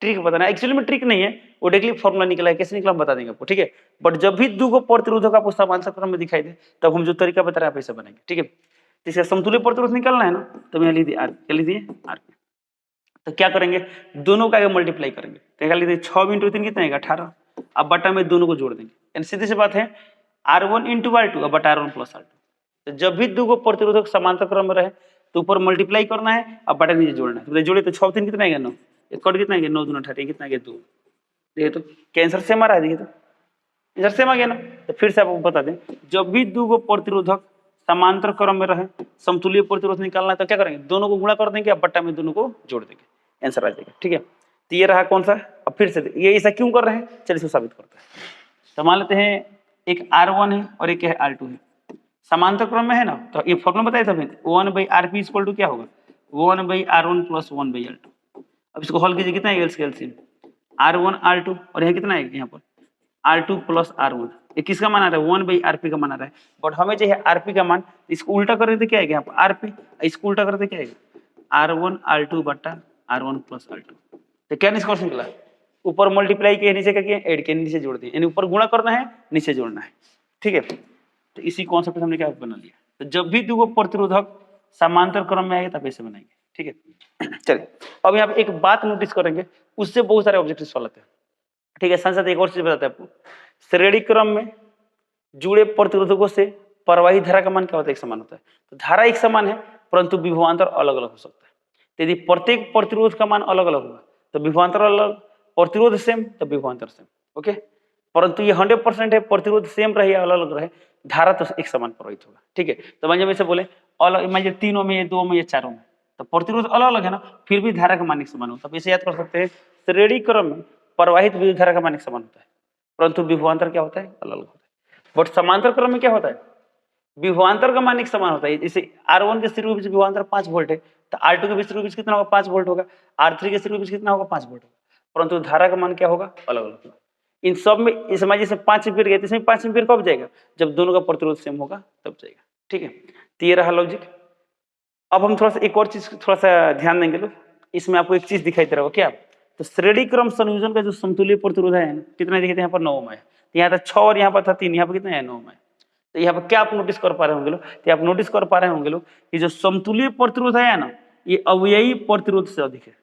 ट्रिक बताना है, एक्चुअली में ट्रिक नहीं है, वो डायरेक्टली फॉर्मूला निकला है, कैसे निकला हम बता देंगे आपको, ठीक है। बट जब भी दो को प्रतिरोधक आपको समांतर क्रम में दिखाई दे तब हम जो तरीका बता रहे हैं आप ऐसे बनाएंगे, ठीक है। तो इसका समतुल्य प्रतिरोध निकालना है ना, तो मैं लिख दिया आर, क्या लिख दिए आर। तो क्या करेंगे, दोनों का आगे मल्टीप्लाई करेंगे, तो क्या लिख दिए 6 × 3 कितना आएगा 18। अब बटा में दोनों को जोड़ देंगे, यानी सीधी सी बात है R1 × R2 अब बटा R1 + R2। तो जब भी दो को प्रतिरोधक समांतर क्रम में रहे तो ऊपर मल्टीप्लाई करना है, अब बटा नीचे जोड़ना है। तो जोड़े तो 6 × 3 कितना आएगा 9, एक कट कितना आएगा 9 × 2 = 18, कितना आएगा 2। देखिए तो कैंसर सेम आ रहा है, देखिए तो आंसर सेम आ गया ना। तो फिर से आपको बता दें, जब भी दो को प्रतिरोधक समांतर क्रम में रहे समतुल्य प्रतिरोध निकालना है तो क्या करेंगे, दोनों को गुणा कर देंगे, अब बट्टा में दोनों को जोड़ देंगे, आंसर आ जाएगा, ठीक है। तो ये रहा कौन सा, अब फिर से ये ऐसा क्यों कर रहे हैं, चलिए इसको साबित करते हैं। तो मान लेते हैं एक R1 है और एक है R2 है, समांतर क्रम में है ना, तो ये फॉर्मूला बताया था 1/Rp = क्या होगा 1/R1 + 1/R2। अब इसको हल कीजिए, कितना है एलसीएम R1 R2 और यहाँ कितना है यहाँ पर R2 + R1। ये किसका मान आ रहा है 1/Rp का मान आ रहा है, बट हमें चाहिए Rp का मान, इसको उल्टा कर देते क्या आएगा यहाँ पर Rp, इसको उल्टा कर देते क्या आएगा R1 R2 बटा R1 + R2। तो क्या निष्कर्ष निकला, ऊपर मल्टीप्लाई किया नीचे क्या किया ऐड किया, नीचे जोड़ दिया, यानी ऊपर गुणा करना है नीचे जोड़ना है, ठीक है। तो इसी कॉन्सेप्ट हमने क्या बना लिया। तो जब भी दो प्रतिरोधक समांतर क्रम में आएगा तब ऐसे बनाएंगे, ठीक है। चलिए अब यहाँ पे एक बात नोटिस करेंगे, उससे बहुत सारे ऑब्जेक्टिव सॉल्व होते हैं, ठीक है। साथ साथ एक और चीज बताते हैं आपको, श्रेणी क्रम में जुड़े प्रतिरोधकों से प्रवाही धारा का मान क्या होता है, एक समान होता है। तो धारा एक समान है परंतु विभवांतर अलग अलग हो सकता है। तो यदि प्रत्येक प्रतिरोध का मान अलग अलग होगा तो विभवांतर अलग, प्रतिरोध सेम तो विभवांतर सेम, ओके। परंतु ये 100% है, प्रतिरोध सेम रहे या अलग अलग रहे, धारा तो एक समान प्रवाहित होगा, ठीक है। तो मान लीजिए बोले अलग, मान लीजिए 3 में, 2 में या 4 में, तो प्रतिरोध अलग अलग है ना, फिर भी धारा का मान एक समान होता है। इसे याद कर सकते हैं, श्रेणी क्रम में प्रवाहित विद्युत धारा का मान एक समान होता है परंतु विभवांतर क्या होता है अलग अलग होता है। बट समांतर क्रम में क्या होता है, विभवांतर का मान एक समान होता है। जैसे R1 के सिरे के बीच विभवांतर 5 वोल्ट है, तो R2 के सिरे के बीच कितना होगा 5 वोल्ट होगा, R3 के सिरे के बीच कितना होगा 5 वोल्ट होगा, परंतु धारा का मान क्या होगा अलग अलग होगा। इन सब में इस समझ से 5 एम्पीयर गया, इसमें 5 एम्पीयर कब जाएगा, जब दोनों का प्रतिरोध सेम होगा तब जाएगा, ठीक है। तो ये रहा लॉजिक। अब हम थोड़ा सा एक और चीज थोड़ा सा ध्यान देंगे लोग, इसमें आपको एक चीज दिखाई दे रहा होगा क्या, तो श्रेणी क्रम संयोजन का जो समतुल्य प्रतिरोध है कितना दिखे थे यहाँ पर 9 ओम है, यहाँ था 6 और यहाँ पर था 3, यहाँ पर कितना है 9 ओम है। तो यहाँ पर क्या आप नोटिस कर पा रहे होंगे लोग, तो आप नोटिस कर पा रहे होंगे लोग कि जो समतुल्य प्रतिरोध है ना, ये अवययी प्रतिरोध से अधिक है,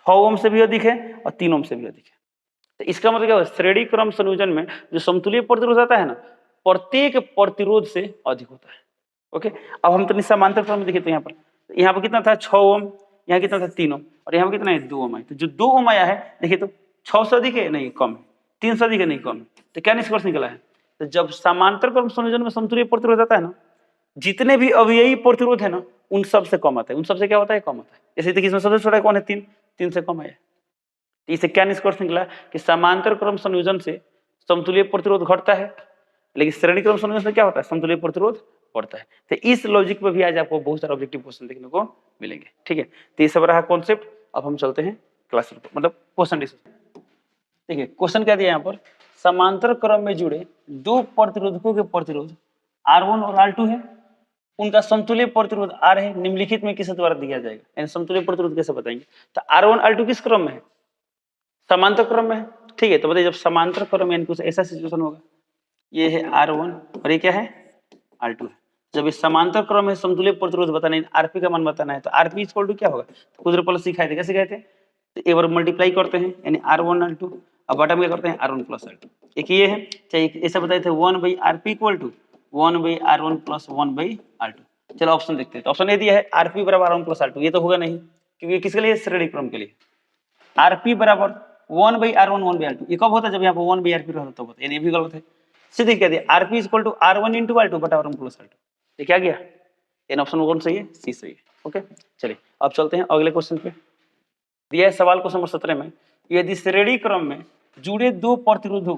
6 ओम से भी अधिक है और 3 ओम से भी अधिक है। तो इसका मतलब क्या है, श्रेणी क्रम संयोजन में जो समतुल्य प्रतिरोध आता है ना, प्रत्येक प्रतिरोध से अधिक होता है, ओके। अब हम तो समांतर क्रम में देखें, तो यहाँ पर कितना था 6 ओम, यहाँ कितना था 3 ओम और यहाँ पर कितना है 2 ओम है। तो जो 2 ओम आया है देखिए तो 6 से अधिक है नहीं कम है, 3 से अधिक है नहीं कम है। तो क्या निष्कर्ष निकला है, तो जब समांतर क्रम संयोजन में समतुल्य प्रतिरोध आता है ना, जितने भी अवययी प्रतिरोध है ना उन सब से कम आता है, उन सबसे क्या होता है कम होता है। जैसे देखिए इसमें सबसे छोटा कौन है 3, 3 से कम है। इससे क्या निष्कर्ष निकला कि समांतर क्रम संयोजन से समतुल्य प्रतिरोध घटता है, लेकिन श्रेणी क्रम संयोजन से क्या होता है समतुल्य प्रतिरोध बढ़ता है। तो इस लॉजिक में भी आज आपको बहुत सारे ऑब्जेक्टिव क्वेश्चन देखने को मिलेंगे, ठीक है। तो ये सब रहा कॉन्सेप्ट। अब हम चलते हैं क्लास मतलब क्वेश्चन डिस्कशन। देखिए क्वेश्चन क्या दिया यहाँ पर, समांतर क्रम में जुड़े दो प्रतिरोधकों के प्रतिरोध R1 और R2 है, उनका समतुल्य प्रतिरोध R है, निम्नलिखित में किस द्वारा दिया जाएगा, यानी समतुल्य प्रतिरोध कैसे बताएंगे। तो R1 R2 किस क्रम में है, समांतर क्रम में है, ठीक है। तो बताइए जब समांतर क्रम में कुछ ऐसा सिचुएशन होगा, ये है R1 और ये क्या है R2 है। जब ये समांतर क्रम में समतुल्य प्रतिरोध बताना है, Rp का मान बताना है, तो Rp = क्या होगा, तो कुछ पहले सिखाए थे, क्या सिखाए थे, तो एक बार मल्टीप्लाई करते हैं यानी R1 R2, अब बटा में क्या करते हैं R1 + R2। एक ये है, चाहिए ऐसा बताए थे 1/Rp = 1/R1 + 1/R2। चलो ऑप्शन देखते हैं। तो ऑप्शन ए दिया है Rp = R1 + R2, ये तो होगा नहीं क्योंकि किसके लिए, श्रेणी क्रम के लिए। Rp = 1/R1 1/R2, ये कब होता है जब यहाँ पर 1/Rp रहता तो होता है, यानी ये भी गलत है। सीधे कह दिया Rp = R1 × R2 बटा R1 + R2, ये क्या गया, इन ऑप्शन कौन सही है, सी सही है, ओके। चलिए अब चलते हैं अगले क्वेश्चन पे। दिया है सवाल क्वेश्चन नंबर 17 में, यदि श्रेणी क्रम में जुड़े दो प्रतिरोधों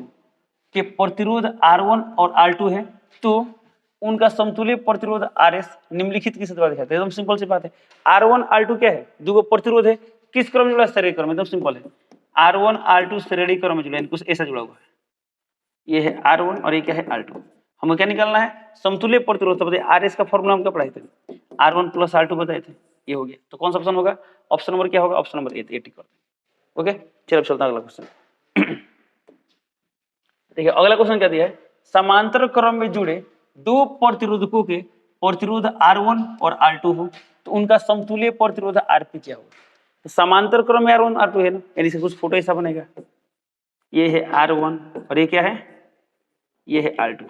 के प्रतिरोध R1 और R2 है तो उनका समतुल्य प्रतिरोध RS निम्नलिखित किस द्वारा दिखाते हैं। एकदम सिंपल सी बात है, R1 R2 क्या है, दो प्रतिरोध है, किस क्रम में जुड़ा, श्रेणी क्रम में, एकदम सिंपल है। R1 R2 श्रेणी क्रम में जुड़ा है, कुछ ऐसा जुड़ा हुआ है, ये है R1 और ये क्या है R2। हमें क्या निकालना है, समतुल्य प्रतिरोध। तो बताइए RS का फॉर्मूला हम क्या पढ़ाए थे, R1 + R2 बताए थे, ये हो गया। तो कौन सा ऑप्शन होगा, ऑप्शन नंबर क्या होगा, ऑप्शन नंबर ए टिक करते हैं, ओके। चलो अब चलता है अगला क्वेश्चन। देखिए अगला क्वेश्चन क्या दिया है, समांतर क्रम में जुड़े दो प्रतिरोधकों के प्रतिरोध R1 और R2 हो तो उनका समतुल्य प्रतिरोध Rp क्या होगा। तो समांतर क्रम में R1 R2 है ना, यानी से कुछ फोटो ऐसा बनेगा, ये है R1 और ये क्या है, ये है R2।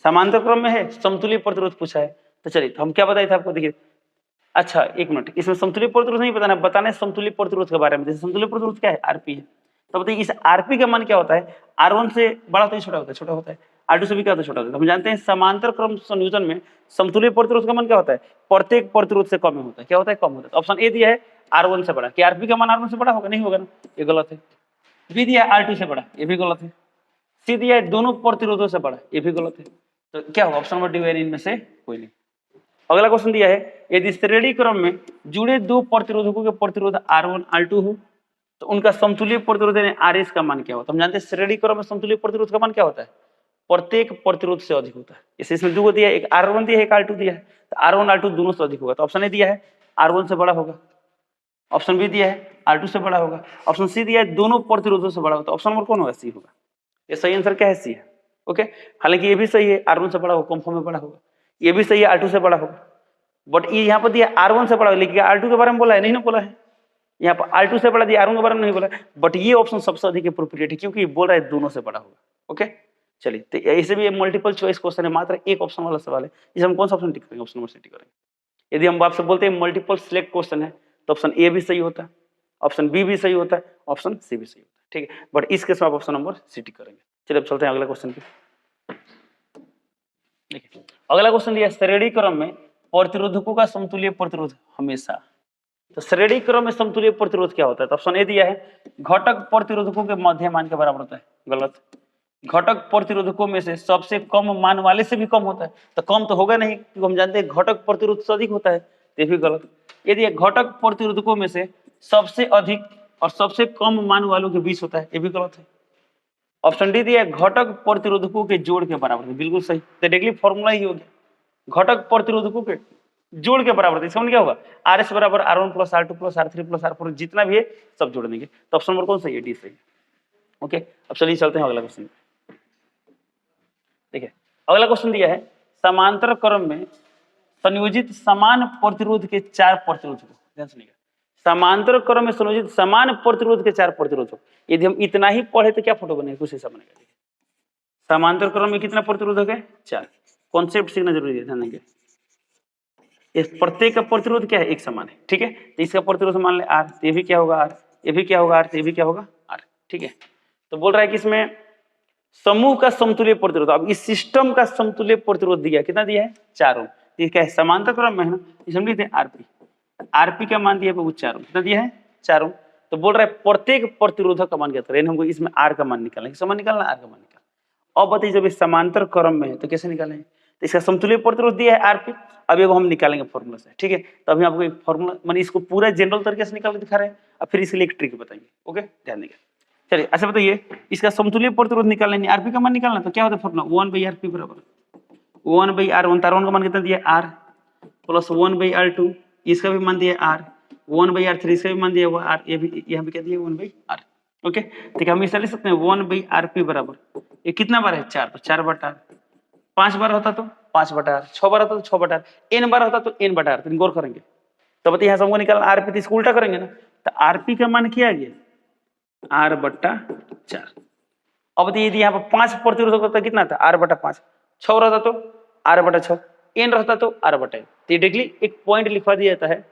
समांतर क्रम में है, समतुल्य प्रतिरोध पूछा है, तो चलिए तो हम क्या बताए थे आपको। देखिए अच्छा एक मिनट, इसमें समतुल्य प्रतिरोध नहीं बताना, बताना है समतुल्य प्रतिरोध के बारे में। जैसे समतुल्य प्रतिरोध क्या है, आरपी है, तो बताइए इस आरपी का मान क्या होता है, R1 से बड़ा होता है छोटा होता है, छोटा होता है, R2 से भी क्या होता है, छोटा होता है। हम जानते हैं समांतर क्रम संयोजन में समतुल्य प्रतिरोध का मान क्या होता है, प्रत्येक प्रतिरोध से कम होता है। क्या होता है, कम होता है। ऑप्शन ए दिया है R1 से बड़ा, क्या आरपी का मान R1 से बड़ा होगा, नहीं होगा ना, ये गलत है। बी दिया है R2 से बड़ा, ये भी गलत है। सी दिया है दोनों प्रतिरोधों से बड़ा, ये भी गलत है। तो क्या होगा, ऑप्शन नंबर डी है इनमें से कोई नहीं। अगला क्वेश्चन दिया है, यदि श्रेणी क्रम में जुड़े दो प्रतिरोधकों के प्रतिरोध R1 R2 हो तो उनका समतुल्य प्रतिरोध यानी RS का मान क्या होता है। हम जानते हैं श्रेणी क्रम में समतुल्य प्रतिरोध का मान क्या होता है, प्रत्येक प्रतिरोध से अधिक होता है। इसे इसमें दो दिया है, एक R1 दिया है, एक R2 दिया है, तो R1 R2 दोनों से अधिक होगा। तो ऑप्शन ए दिया है R1 से बड़ा होगा, ऑप्शन बी दिया है R2 से बड़ा होगा, ऑप्शन सी दिया है दोनों प्रतिरोधों से बड़ा होगा। तो ऑप्शन नंबर कौन होगा, सी होगा। ये सही आंसर क्या है, सी है। ओके, हालांकि ये भी सही है, R1 से बड़ा होगा, कंफर्म में बड़ा होगा। ये भी सही है, R2 से बड़ा होगा, बट ये यहाँ पर दिया R1 से बड़ा, लेकिन R2 के बारे में बोला है, नहीं ना बोला है। यहाँ पर R2 से बड़ा दिया, R1 के बारे में नहीं बोला, बट ये ऑप्शन सबसे अधिक अप्रोप्रिएट है क्योंकि बोल रहा है दोनों से बड़ा होगा। ओके चलिए, तो ऐसे भी मल्टीपल चॉइस क्वेश्चन है, मात्र एक ऑप्शन वाला सवाल है, इसे हम कौन सा ऑप्शन टिक करेंगे, ऑप्शन नंबर सी टिक करेंगे। यदि हम आपसे बोलते हैं मल्टीपल सिलेक्ट क्वेश्चन है तो ऑप्शन ए भी सही होता है, ऑप्शन बी भी सही होता है, ऑप्शन सी भी सही होता है, ठीक है, बट इस केस में आप ऑप्शन नंबर सी टिक करेंगे। चलिए अब चलते हैं अगला क्वेश्चन पे। देखिए अगला क्वेश्चन दिया, श्रेणी क्रम में प्रतिरोधकों का समतुल्य प्रतिरोध हमेशा, तो श्रेणी क्रम में समतुल्य प्रतिरोध क्या होता है। तो ऑप्शन ए दिया है घटक प्रतिरोधकों के मध्य मान के बराबर होता है, गलत। घटक प्रतिरोधकों में से सबसे कम मान वाले से भी कम होता है, तो कम तो होगा नहीं क्योंकि हम जानते हैं घटक प्रतिरोध से अधिक होता है, तो ये भी गलत। यदि घटक प्रतिरोधकों में से सबसे अधिक और सबसे कम मान वालों के बीच होता है, ये भी गलत है। ऑप्शन डी दिया घटक प्रतिरोधकों के जोड़ के बराबर है, बिल्कुल सही। तो डायरेक्टली फॉर्मूला ही हो गया, घटक प्रतिरोधकों के जोड़ के बराबर है। इसका मतलब क्या होगा, RS बराबर R1 plus R2 plus R3 plus R4 जितना भी है सब जोड़ देंगे। तो ऑप्शन नंबर कौन सही है, डी सही है। ओके अब चलिए चलते हैं अगला क्वेश्चन। देखिए अगला क्वेश्चन दिया है, समांतर क्रम में संयोजित समान प्रतिरोध के चार प्रतिरोधक, ध्यान सुनिएगा, समांतर क्रम में संयोजित समान प्रतिरोध के चार प्रतिरोधक। यदि हम इतना ही पढ़े तो क्या फोटो बनेगा, कुछ ऐसा बनेगा। देखिए समांतर क्रम में कितना प्रतिरोधक है, चार। कॉन्सेप्ट सीखना जरूरी है, ध्यान देंगे। इस प्रत्येक का प्रतिरोध क्या है, एक समान है, ठीक है। तो इसका प्रतिरोध मान ले R, ये भी क्या होगा R, ये भी क्या होगा R, ये भी क्या होगा R, ठीक है। तो बोल रहा है कि इसमें समूह का समतुल्य प्रतिरोध, अब इस सिस्टम का समतुल्य प्रतिरोध दिया, कितना दिया है, 4 ओम। ये क्या है, समांतर क्रम में है ना, इसे हम लिखते हैं आरपी। आरपी का मान दिया है 4 ओम, कितना दिया है, 4 ओम। तो बोल रहा है प्रत्येक प्रतिरोधक का मान क्या था, हमको इसमें आर का मान निकालना है, समान निकालना, आर का मान निकालना। अब बताइए जब इस समांतर क्रम में है तो कैसे निकालेंगे, तो इसका समतुल्य प्रतिरोध दिया है आरपी। अब एगो हम निकालेंगे फॉर्मूला से, ठीक है। तो अभी आपको एक फॉर्मूला माने इसको पूरा जनरल तरीके से निकाल के दिखा रहे हैं, अब फिर इसके लिए एक ट्रिक बताएंगे। ओके ध्यान देंगे। चलिए अच्छा बताइए, इसका समतुल्य प्रतिरोध निकालना, आरपी का मान निकालना, तो क्या होता है फॉर्मूला, 1/RP बराबर 1/R1। R1 का मान कितना दिया R प्लस 1/R2, इसका भी मान दिया R, 1/R3 इसका भी मान दिया हुआ R, ये भी यहाँ पे क्या दिया 1/R। ओके ठीक है, हम इसे लिख सकते हैं 1/RP बराबर, ये कितना बार है 4, तो 4/R। 5 बार होता तो 5/R, 6 बार होता तो 6/R, n बार होता तो n/R। तो गौर करेंगे तो बताइए यहाँ से हमको निकालना आरपी, तो इसको उल्टा करेंगे ना, तो आरपी का मान क्या आ गया R/4। अब बताइए यदि यहाँ पर 5 प्रतिरोधक होता कितना था R/5, 6 रहता तो R/6, n रहता तो R/n। तो डायरेक्टली एक पॉइंट लिखवा दिया जाता है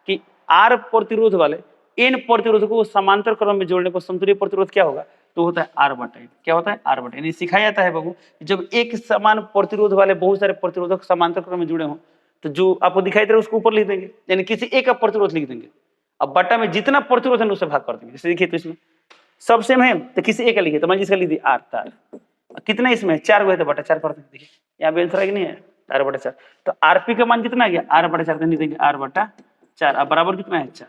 कि R प्रतिरोध वाले n प्रतिरोधकों को समांतर क्रम में जोड़ने पर समतुल्य प्रतिरोध क्या होगा, तो होता है R/n। क्या होता है R/n। सिखाया जाता है बाबू, जब एक समान प्रतिरोध वाले बहुत सारे प्रतिरोधक समांतर क्रम में जुड़े हों तो जो आपको दिखाई दे रहा है उसको ऊपर लिख देंगे, यानी किसी एक का प्रतिरोध लिख देंगे। अब बटा में जितना प्रतिरोध है उससे भाग कर देंगे। जैसे देखिए तो इसमें सब सेम है तो किसी एक का लिखिए, तो मान इसका लिख दिए R तार, कितना इसमें 4 हुए तो बटा 4 कर देंगे। देखिए यहाँ पे आंसर है कि नहीं है, R/4। तो आरपी का मान कितना आ गया R/4, तो नहीं देंगे R/4। अब बराबर कितना है 4,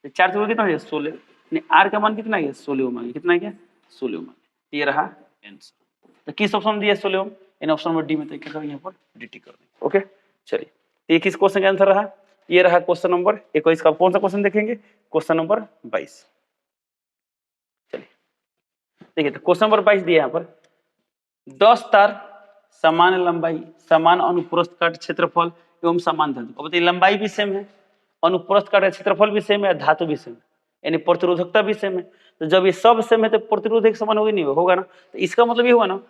तो 4 से कितना है 16, नहीं आर का मान कितना है 16 ओम आ गया, कितना है 16 ओम। ये रहा आंसर। तो किस ऑप्शन में दिया 16 ओम, इन ऑप्शन नंबर डी में, तो क्या करेंगे यहाँ पर डी कर देंगे। ओके चलिए, तो ये किस क्वेश्चन का आंसर रहा, ये रहा क्वेश्चन नंबर 21 का। कौन सा क्वेश्चन देखेंगे, क्वेश्चन नंबर 22। देखिए तो क्वेश्चन नंबर 22 दिया यहाँ पर 10 तार समान लंबाई, समान अनुप्रस्थ काट क्षेत्रफल एवं समान धातु। अब बताइए लंबाई भी सेम है, अनुप्रस्थ काट का क्षेत्रफल भी सेम है, धातु भी सेम है, यानी प्रतिरोधकता भी सेम है। तो जब ये सब सेम है तो प्रतिरोध एक समान होगी नहीं होगा ना। तो इसका मतलब ये हुआ ना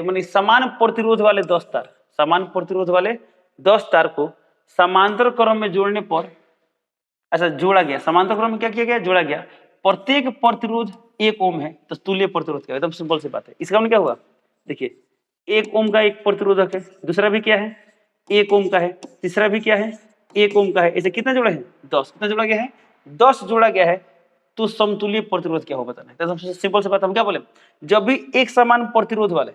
माने समान प्रतिरोध वाले 10 तार, समान प्रतिरोध वाले 10 तार को समांतर क्रम में जोड़ने पर अच्छा जोड़ा गया, समांतर क्रम में क्या किया गया, जोड़ा गया। प्रत्येक प्रतिरोध 1 ओम है तो तुल्य प्रतिरोध क्या, एकदम सिंपल सी बात है। इसका मतलब क्या हुआ, देखिए 1 ओम का एक प्रतिरोधक है, दूसरा भी क्या है 1 ओम का है, तीसरा भी क्या है 1 ओम का है। ऐसे कितना जोड़ा है 10, कितना जोड़ा गया है 10 जोड़ा गया है। तो समतुल्य प्रतिरोध क्या हो बताना है। तो सबसे सिंपल सी बात हम क्या बोले, जब भी एक समान प्रतिरोध वाले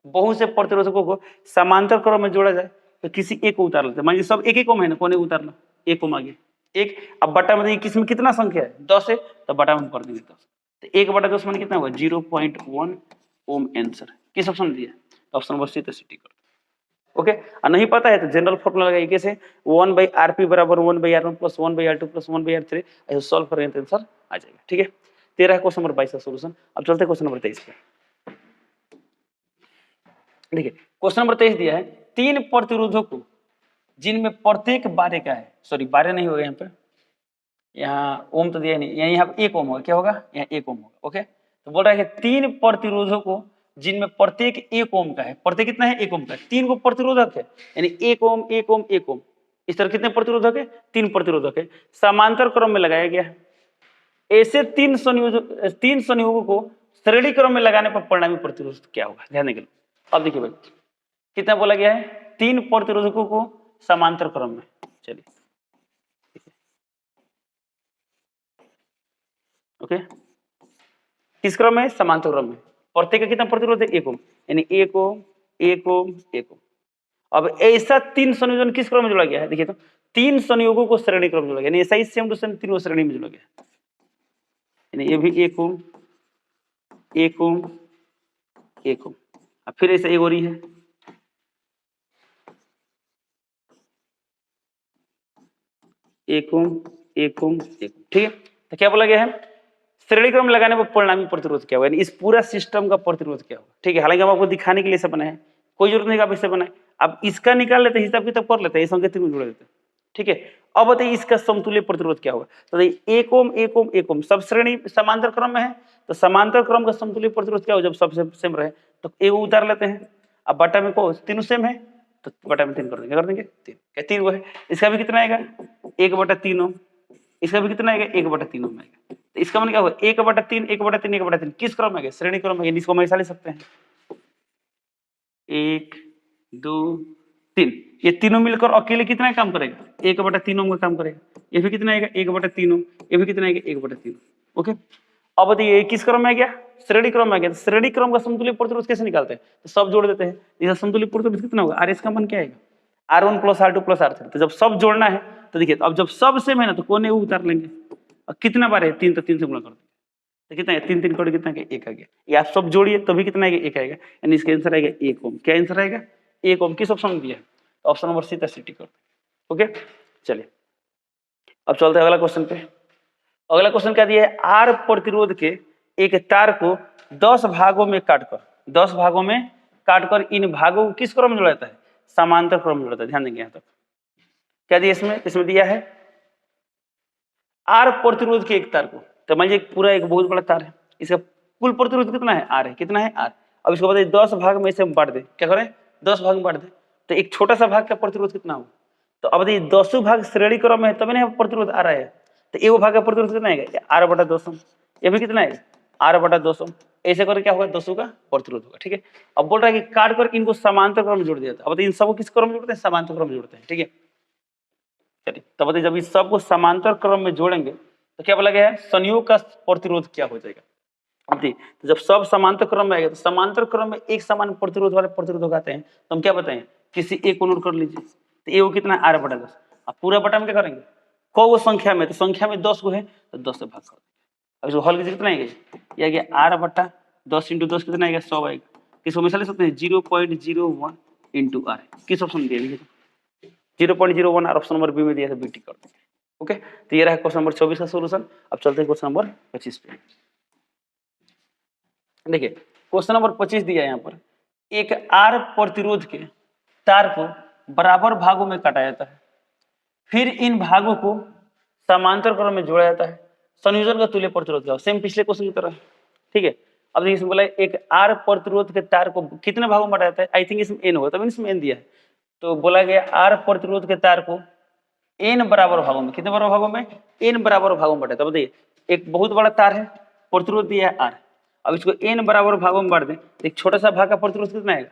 बहुत से प्रतिरोधकों को समांतर क्रम में जोड़ा जाए तो किसी एक को उतार लेते हैं। मान लीजिए सब एक ओम है ना, कोने उतारना 1 ओम आगे एक, अब बटा में किसमें कितना संख्या है 10 है तो बटा में कर देंगे 10, तो 1/10 मान कितना हुआ 0.1 ओम आंसर। किस ऑप्शन में दिया, ऑप्शन नंबर सी तो सिटी कर। ओके, और नहीं पता है तो जनरल फॉर्मूला लगाइए कैसे 1/rp बराबर 1/r1 plus 1/r2 plus 1/r3, ऐसे सॉल्व करेंगे तो आंसर आ जाएगा। ठीक है, 13 क्वेश्चन नंबर 22 का सॉल्यूशन। अब चलते हैं क्वेश्चन नंबर 23 पे। देखिए क्वेश्चन नंबर 23 दिया है 3 प्रतिरोधों को जिनमें प्रत्येक बारे का है, सॉरी बारे नहीं होगा यहाँ पे, यहाँ ओम तो दिया नहीं, यहाँ 1 ओम होगा, क्या होगा यहाँ 1 ओम होगा। ओके, तो बोल रहा है कि 3 प्रतिरोधों को जिनमें प्रत्येक 1 ओम का है, प्रत्येक कितना है 1 ओम का, 3 को प्रतिरोधक है, यानी 1 ओम 1 ओम 1 ओम, इस तरह कितने प्रतिरोधक है 3 प्रतिरोधक है, समांतर क्रम में लगाया गया है। ऐसे 3 संयोगों को श्रेणी क्रम में लगाने पर परिणामी प्रतिरोध क्या होगा, ध्यान देंगे। अब देखिए भाई कितना बोला गया है 3 प्रतिरोधकों को समांतर क्रम में, चलिए ओके किस क्रम में, समांतर क्रम में। प्रत्येक का कितना प्रतिरोध है 1 ओम, यानी 1 ओम 1 ओम 1 ओम। अब ऐसा 3 संयोजन किस क्रम में जोड़ा गया है, देखिए तो 3 संयोगों को श्रेणी क्रम में जोड़ा गया, यानी ऐसा ही सेम टू सेम तीनों श्रेणी में जोड़ा गया, यानी ये भी 1 ओम 1 ओम 1 ओम। अब फिर ऐसा एक और ही है 1 ओम 1 ओम 1 ओम। ठीक है, तो क्या बोला गया है श्रेणी क्रम लगाने पर परिणामी प्रतिरोध क्या होगा, यानी इस पूरा सिस्टम का प्रतिरोध क्या होगा। ठीक है, हालांकि हम आपको दिखाने के लिए इसे बनाए, कोई जरूरत नहीं आप इसे बनाए, अब इसका निकाल लेते हैं, हिसाब किताब कर लेते हैं, ये संख्या तीनों जोड़ देते हैं। ठीक है, अब बताइए इसका समतुल्य प्रतिरोध क्या होगा, तो 1 ओम 1 ओम 1 ओम सब श्रेणी समांतर क्रम में है, तो समांतर क्रम का समतुल्य प्रतिरोध क्या हो, जब सब सेम रहे तो एक उतार लेते हैं। अब बटा में को तीनों सेम है तो बटा में 3 कर देंगे, 3 क्या 3 वो है, इसका भी कितना आएगा 1/3 ओम, इसका भी कितना आएगा 1/3 ओम आएगा। तो इसका मतलब क्या होगा 1/3 1/3 1/3 किस क्रम में है, श्रेणी क्रम में, इसको हम ऐसा ले सकते हैं 1 2 3, ये तीनों मिलकर अकेले कितना काम करेगा 1/3 ओम का काम करेगा। ये भी कितना आएगा 1/3 ओम, ये भी कितना आएगा 1/3। ओके, अब बताइए किस क्रम में आ गया, श्रेणी क्रम में आ गया। तो श्रेणी क्रम का समतुल्य प्रतिरोध कैसे निकालते हैं, तो सब जोड़ देते हैं, इसका समतुल्य प्रतिरोध कितना होगा आर, इसका मान क्या आएगा R1 + R2 + R3। तो जब सब जोड़ना है तो देखिए अब जब सब सेम है ना तो कोने उतार लेंगे, और कितना बार है 3, तो 3 से गुणा कर देंगे, तो कितना है 3 3 करोड़ कितना है 1 आ गया। ये आप सब जोड़िए तभी कितना आएगा 1 आएगा, यानी इसका आंसर आएगा 1 ओम। क्या आंसर आएगा 1 ओम। किस ऑप्शन में दिया है, ऑप्शन नंबर सी सिटी कर। ओके, चलिए अब चलते हैं अगला क्वेश्चन पे। अगला क्वेश्चन क्या दिया है, आर प्रतिरोध के एक तार को 10 भागों में काटकर इन भागों को किस क्रम में जोड़ा जाता है, समांतर क्रम में जोड़ा जाता है। ध्यान देंगे यहाँ तक क्या दिया इसमें दिया है आर प्रतिरोध के एक तार को, तो मान लीजिए पूरा एक बहुत बड़ा तार है, इसका कुल प्रतिरोध कितना है आर है, कितना है आर। अब इसको बताइए 10 भाग में से बांट दे, क्या करें 10 भाग में बांट दे, तो एक छोटा सा भाग का प्रतिरोध कितना हो, तो अब बताइए 10 भाग श्रेणी क्रम में है तभी ना प्रतिरोध आ रहा है, तो एक भाग का प्रतिरोध कितना आएगा R/200, ये भी कितना है R/200। ऐसे करके क्या होगा 200 का प्रतिरोध होगा। ठीक है, अब बोल रहा है कि काट कर इनको समांतर क्रम में जोड़ दिया था। अब बताइए इन सबको किस क्रम में जोड़ते हैं, समांतर क्रम में जोड़ते हैं। ठीक है, चलिए तब बताइए जब इस सबको समांतर क्रम में जोड़ेंगे तो क्या बोला गया है संयोग का प्रतिरोध क्या हो जाएगा। अब देखिए तो जब सब समांतर क्रम में आएगा तो समांतर क्रम में एक समान प्रतिरोध वाले प्रतिरोधक आते हैं, तो हम क्या बताएं किसी एक को नोट कर लीजिए, तो ये कितना है R/10। अब पूरा बटा में क्या करेंगे को संख्या में, तो संख्या में 10 को है तो 10 से भाग कर देंगे। अब इसको हल कीजिए कितना आएगा, ये आ गया R/10 × 10 कितना आएगा 100 आएगा। किसको मिसा ले सकते हैं 0.01 × R। किस ऑप्शन दिया लिखिए 0.01 और ऑप्शन नंबर बी में दिया था बीटी कर देंगे। ओके, तो ये रहा क्वेश्चन नंबर 24 का सॉल्यूशन। अब चलते हैं क्वेश्चन नंबर 25 पे। देखिए क्वेश्चन नंबर 25 दिया है यहाँ पर, एक आर प्रतिरोध के तार को बराबर भागों में काटा जाता है, फिर इन भागों को समांतर क्रम में जोड़ा जाता है, संयोजन का तुल्य प्रतिरोध क्या हो। सेम पिछले क्वेश्चन की तरह, ठीक है। अब देखिए इसमें बोला है एक आर प्रतिरोध के तार को कितने भागों में बांटा जाता है, आई थिंक इसमें एन होगा, तभी इसमें एन दिया है। तो बोला गया आर प्रतिरोध के तार को एन बराबर भागों में, कितने बराबर भागों में, एन बराबर भागों में बांटा। तब देखिए एक बहुत बड़ा तार है, प्रतिरोध दिया है आर, अब इसको एन बराबर भागों में बांट दें तो एक छोटा सा भाग का प्रतिरोध कितना आएगा,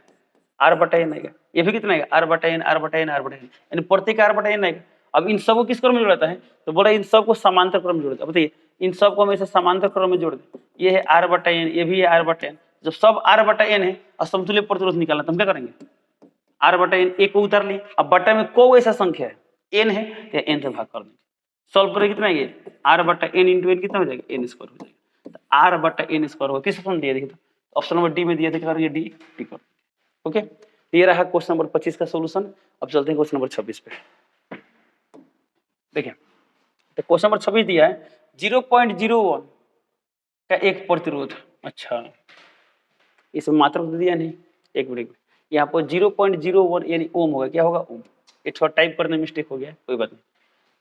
आर बटा एन आएगा। ये भी कितना आएगा, आर बटा एन, आर बटा एन, आर बटा एन, यानी प्रत्येक आर बटा एन आएगा। अब इन सबको किस क्रम में जोड़ता है, तो बोला इन सबको समांतर क्रम में जोड़ता है। बताइए इन सबको हमेशा समांतर क्रम में जोड़ दें, ये है आर बटा एन, ये भी है आर बटा एन। जब सब आर बटा एन है और समतुल्य प्रतिरोध निकालना तो हम क्या करेंगे, आर बटा एन एक को उतार ली, अब बटा में को ऐसा संख्या है एन है तो एन से भाग कर देंगे, सॉल्व करें कितना है, आर बटा एन इंटू एन कितना हो जाएगा, एन स्क्वायर हो जाएगा। तो आर बटा एन स्क्वायर होगा, किस ऑप्शन दिया, देखिए तो ऑप्शन नंबर डी में दिया था, ये डी टी कर। ओके, ये रहा क्वेश्चन नंबर 25 का सोल्यूशन। अब चलते हैं क्वेश्चन नंबर 26 पे। देखिए तो क्वेश्चन नंबर 26 दिया है 0.01 का एक प्रतिरोध, अच्छा इसमें मात्रक तो दिया नहीं, एक मिनट यहाँ पर 0.01 यानी ओम होगा, क्या होगा ओम, ये थोड़ा टाइप करने में मिस्टेक हो गया, कोई बात नहीं।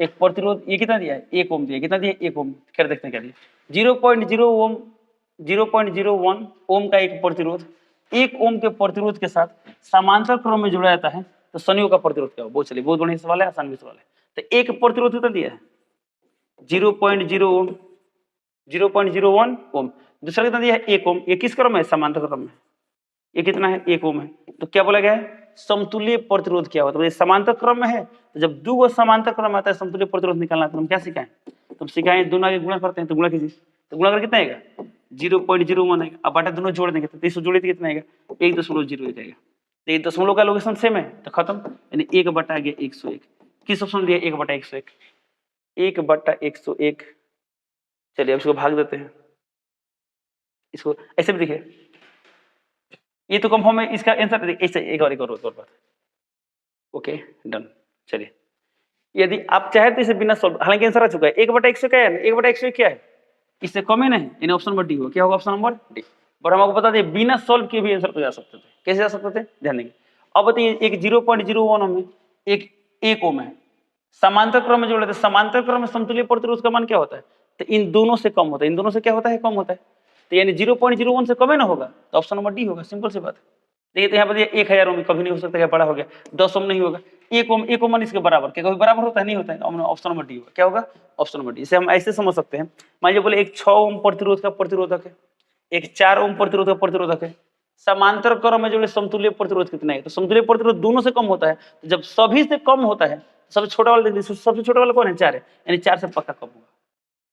एक प्रतिरोध ये कितना दिया है, एक ओम दिया, कितना दिया, एक ओम, खैर देखते हैं क्या दिया। 0.01 ओम का एक प्रतिरोध, एक ओम के प्रतिरोध के साथ समांतर क्रम में जोड़ा जाता है तो संयोग का प्रतिरोध क्या हो, वो चलिए बहुत बढ़िया सवाल है, आसान भी सवाल है। तो एक प्रतिरोध कितना दिया है 0.01 ओम, दूसरा कितना दिया है 1 ओम, ये किस क्रम में, समांतर क्रम में, ये कितना है 1 ओम है। तो क्या बोला गया है, समतुल्य प्रतिरोध क्या होता है, समांतर क्रम में है तो जब दो गो समांतर क्रम आता है समतुल्य प्रतिरोध निकालना, तो हम क्या सिखाएं, तुम सिखाएं दोनों आगे गुणा करते हैं, तो गुणा कीजिए, तो गुणा कर कितना आएगा 0.01 आएगा। अब बाटा दोनों जोड़ देंगे तो इसको जोड़े तो कितना आएगा 1.01 आएगा। तो ये दशमलव का लोकेशन सेम है तो खत्म, यानी 1 बटा गया 101। किस ऑप्शन दिया 1 बटा 101, 1 बटा 101। चलिए अब इसको भाग देते हैं, इसको ऐसे भी देखिए, ये तो कंफर्म है, इसका आंसर ऐसे एक और बात। Okay done. चलिए यदि आप चाहे तो इसे बिना सॉल्व, हालांकि आंसर आ चुका है 1 बटा 100 क्या है, 1 बटा 100 क्या है, इससे कम है नहीं, यानी ऑप्शन नंबर डी होगा, क्या होगा ऑप्शन नंबर डी। और हम आपको बता दें बिना सॉल्व किए भी आंसर पे जा सकते थे, कैसे जा सकते थे ध्यान देंगे। अब बताइए एक 0.01 ओम है, एक 1 ओम है, समांतर क्रम में जोड़े थे, समांतर क्रम में समतुल्य प्रतिरोध का मान क्या होता है, तो इन दोनों से कम होता है, इन दोनों से क्या होता है, कम होता है, तो यानी 0.01 से कम है ना होगा, तो ऑप्शन नंबर डी होगा, सिंपल सी बात है। देखिए तो यहाँ पर 1000 ओम कभी नहीं हो सकता, क्या बड़ा हो गया, 10 ओम नहीं होगा, 1 ओम इसके बराबर, क्या कभी बराबर होता है, नहीं होता है, ऑप्शन नंबर डी होगा, क्या होगा ऑप्शन नंबर डी। इसे हम ऐसे समझ सकते हैं, मान लीजिए बोले एक 6 ओम प्रतिरोध का प्रतिरोधक है, एक 4 ओम प्रतिरोध का प्रतिरोधक है, समांतर क्रम में जो समतुल्य प्रतिरोध कितना है, तो समतुल्य प्रतिरोध दोनों से कम होता है, तो जब सभी से कम होता है सबसे छोटा वाला देखिए, सबसे छोटा वाला कौन है 4 है, यानी 4 से पक्का कम होगा,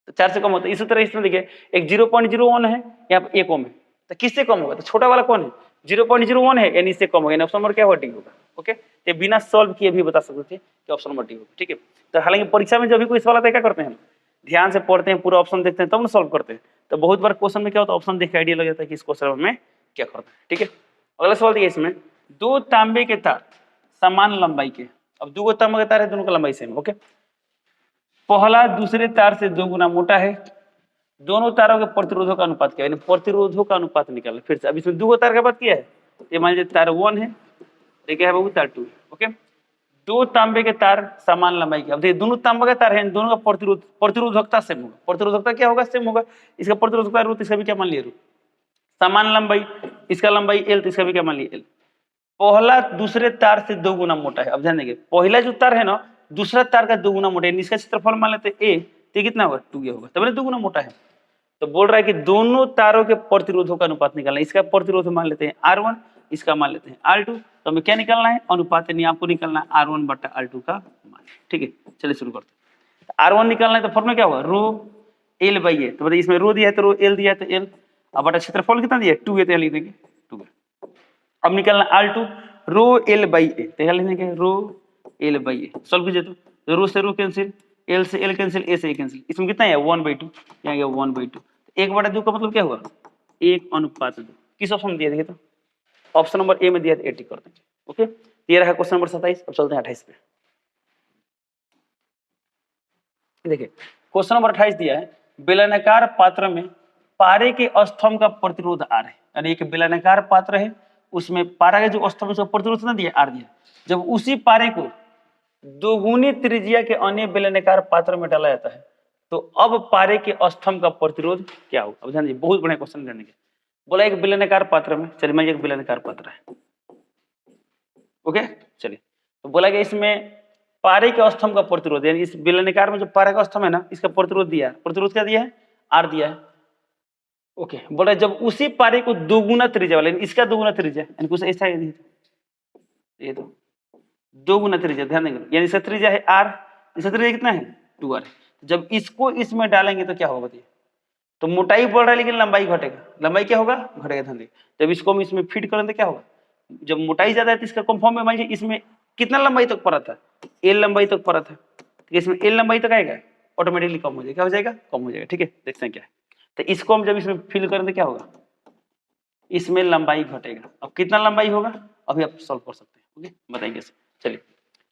तो 4 से कम होता है। इसी तरह इसमें देखिए एक 0.01 है, यहाँ पर 1 ओम है, तो किससे कम होगा, तो छोटा वाला कौन है 0.01 है, यानी इससे कम होगा, यानी ऑप्शन नंबर क्या होगा डी होगा। ओके, तो बिना सॉल्व किए भी बता सकते थे कि ऑप्शन नंबर डी होगा, ठीक है। तो हालांकि परीक्षा में जब भी कोई सवाल आता है क्या करते हैं, ध्यान से पढ़ते हैं, पूरा ऑप्शन देखते हैं तब ना सॉल्व करते हैं। तो बहुत बार क्वेश्चन में क्या होता है, ऑप्शन देख के आइडिया लग जाता है कि इस क्वेश्चन में क्या करना है, ठीक है। अगला सवाल देखिए, इसमें 2 तांबे के तार समान लंबाई के, अब 2 तांबे के तार है, दोनों का लंबाई सेम, ओके। पहला दूसरे तार से 2 गुना मोटा है, दोनों तारों के प्रतिरोधों का अनुपात क्या है, यानी प्रतिरोधों का अनुपात निकालना। फिर से अब इसमें 2 तार का बात किया है, ये मान लीजिए तार 1 है, ये क्या है बाबू तार 2, ओके। 2 तांबे के तार समान लंबाई के, अब देखिए दोनों तांबे के तार हैं, दोनों का प्रतिरोधकता सेम होगा, प्रतिरोधकता क्या होगा सेम होगा, इसका प्रतिरोधकता रूट, इसका भी क्या मान लिया रूट, समान लंबाई, इसका लंबाई एल, तो इसका भी क्या मान लिया एल। पहला दूसरे तार से 2 गुना मोटा है, अब ध्यान देंगे पहला जो तार है ना दूसरा तार का 2 गुना मोटा है, इसका क्षेत्रफल मान लेते ए, तो कितना होगा 2 होगा, तब 2 गुना मोटा है। तो बोल रहा है कि दोनों तारों के प्रतिरोधों का अनुपात निकालना, इसका प्रतिरोध मान लेते हैं R1, इसका मान लेते हैं R2, तो हमें क्या निकालना है अनुपात, यानी आपको निकालना है R1 बटा R2 का मान, ठीक है। चलिए शुरू करते हैं। R1 निकालना है तो फॉर्मूला क्या होगा रो L बाई ए, तो बताइए इसमें रो दिया है तो रो L दिया है तो L, अब बटा क्षेत्रफल कितना दिया है 2 है, तो यहाँ लिख देंगे 2 है। अब निकालना R2 रो L बाई ए, तो यहाँ लिख देंगे रो L बाई ए, सॉल्व कीजिए तो रो से रो कैंसिल, L से L कैंसिल, A से A कैंसिल, इसमें कितना है 1/2, यहाँ गया 1/2, 1/2 का मतलब क्या हुआ 1:2। किस ऑप्शन में दिया देखिए, तो ऑप्शन नंबर ए में दिया था 80 कर देंगे, ओके। ये रहा क्वेश्चन नंबर 27। अब चलते हैं 28 पे। देखिए क्वेश्चन नंबर 28 दिया है बेलनाकार पात्र में पारे के स्तंभ का प्रतिरोध आर है, यानी एक बेलनाकार पात्र है, उसमें पारा के जो स्तंभ उसका प्रतिरोध ना दिया आर दिया, जब उसी पारे को दोगुनी त्रिज्या के अन्य बेलनाकार पात्र में डाला जाता है तो अब पारे के स्तंभ का प्रतिरोध क्या होगा। अब ध्यान दीजिए, बहुत बढ़िया क्वेश्चन ध्यान दीजिए। बोला एक बेलनाकार पात्र में, चलिए मान लीजिए एक बेलनाकार पात्र है, ओके चलिए, तो बोला गया इसमें पारे के स्तंभ का प्रतिरोध, यानी इस बेलनाकार में जो पारे का स्तंभ है ना, इसका प्रतिरोध दिया है, प्रतिरोध क्या दिया है, आर दिया है, ओके। बोला जब उसी पारे को दोगुना त्रिज्या वाला, इसका दोगुना त्रिज्या, यानी कुछ ऐसा है, ये तो दोगुना त्रिज्या, ध्यान देंगे, यानी इसका त्रिज्या है आर, इसका त्रिज्या कितना है 2r। जब इसको इसमें डालेंगे तो क्या होगा बताइए, तो मोटाई बढ़ रहा है लेकिन लंबाई घटेगा, लंबाई क्या होगा, घटेगा, ध्यान देंगे। जब इसको हम इसमें फिट करेंगे तो क्या होगा, जब मोटाई ज्यादा है तो इसका कंफर्म में मान लीजिए इसमें कितना लंबाई तक पड़ा था, एल लंबाई तक पड़ा था, तो इसमें एल लंबाई तक आएगा, ऑटोमेटिकली कम हो जाएगा, क्या हो जाएगा, कम हो जाएगा, ठीक है। देखते हैं क्या है, तो इसको हम जब इसमें फिल करेंगे क्या होगा, इसमें लंबाई घटेगा। अब कितना लंबाई होगा अभी आप सॉल्व कर सकते हैं, ओके बताएंगे। चलिए,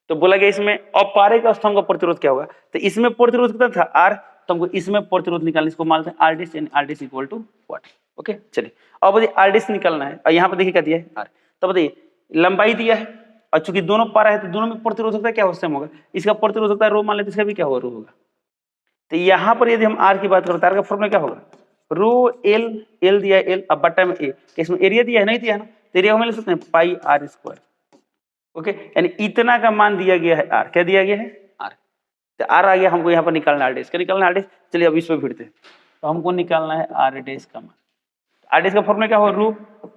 तो बोला गया इसमें अब पारे का स्तंभ का प्रतिरोध क्या होगा, तो इसमें प्रतिरोध कितना था आर, तो हमको इसमें प्रतिरोध निकालना, इसको मानते हैं आर डिस, यानी आर डिस इक्वल टू व्हाट, ओके। चलिए अब बताइए आर डिस निकालना है, और यहाँ पे देखिए क्या दिया है आर, तो बताइए लंबाई दिया है, और चूंकि दोनों पारा है तो दोनों में प्रतिरोधकता क्या सेम होगा, इसका प्रतिरोधकता रो मान लेते, इसका भी क्या होगा, रो होगा। तो यहाँ पर यदि हम आर की बात करें तो आर का फॉर्मूला क्या होगा, रो एल, एल दिया है एल, अब बट्टा में ए, इसमें एरिया दिया है, नहीं दिया है ना, तो एरिया हम ले सकते हैं पाई आर स्क्वायर, ओके, यानी इतना का मान दिया गया है आर, क्या दिया गया है आर, तो आर आ गया, हमको यहाँ पर निकालना आर डेस, क्या निकालना आर डेस, चलिए अब इस पे भिड़ते हैं, तो हमको निकालना है आर डेस का मान, आर डेस का फॉर्मूला क्या होगा रू,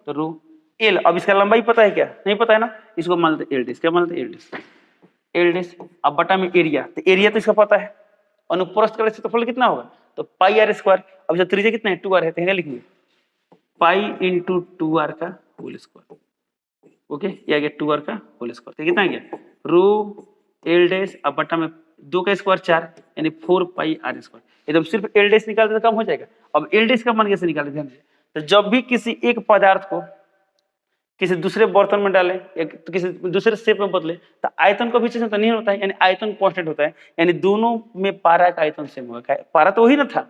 तो रू एल, अब इसका लंबाई पता है क्या, नहीं पता है ना, इसको मान लेते एल डेस, क्या मान लेते एल डेस, एल डेस, अब बटा में एरिया, तो एरिया तो इसका पता है, अनुप्रस्थ का क्षेत्रफल कितना होगा, तो पाई आर स्क्वायर, अब जब त्रिज्या कितना है 2r है, तो लिखेंगे पाई इंटू 2r का होल स्क्वायर, ओके, ये आ गया 2r का होल स्क्वायर, तो कितना आ गया रो एल डैश, अब बटा में 2 का स्क्वायर 4, यानी 4 पाई आर स्क्वायर, एकदम सिर्फ एल डैश निकालते तो कम हो जाएगा। अब एल डैश का मान कैसे निकालें, ध्यान दीजिए, तो जब भी किसी एक पदार्थ को किसी दूसरे बर्तन में डाले या तो किसी दूसरे शेप में बदले, तो आयतन का भी चेंज नहीं होता है, यानी आयतन कांस्टेंट होता है, यानी दोनों में पारा का आयतन सेम होगा, पारा तो वही ना था,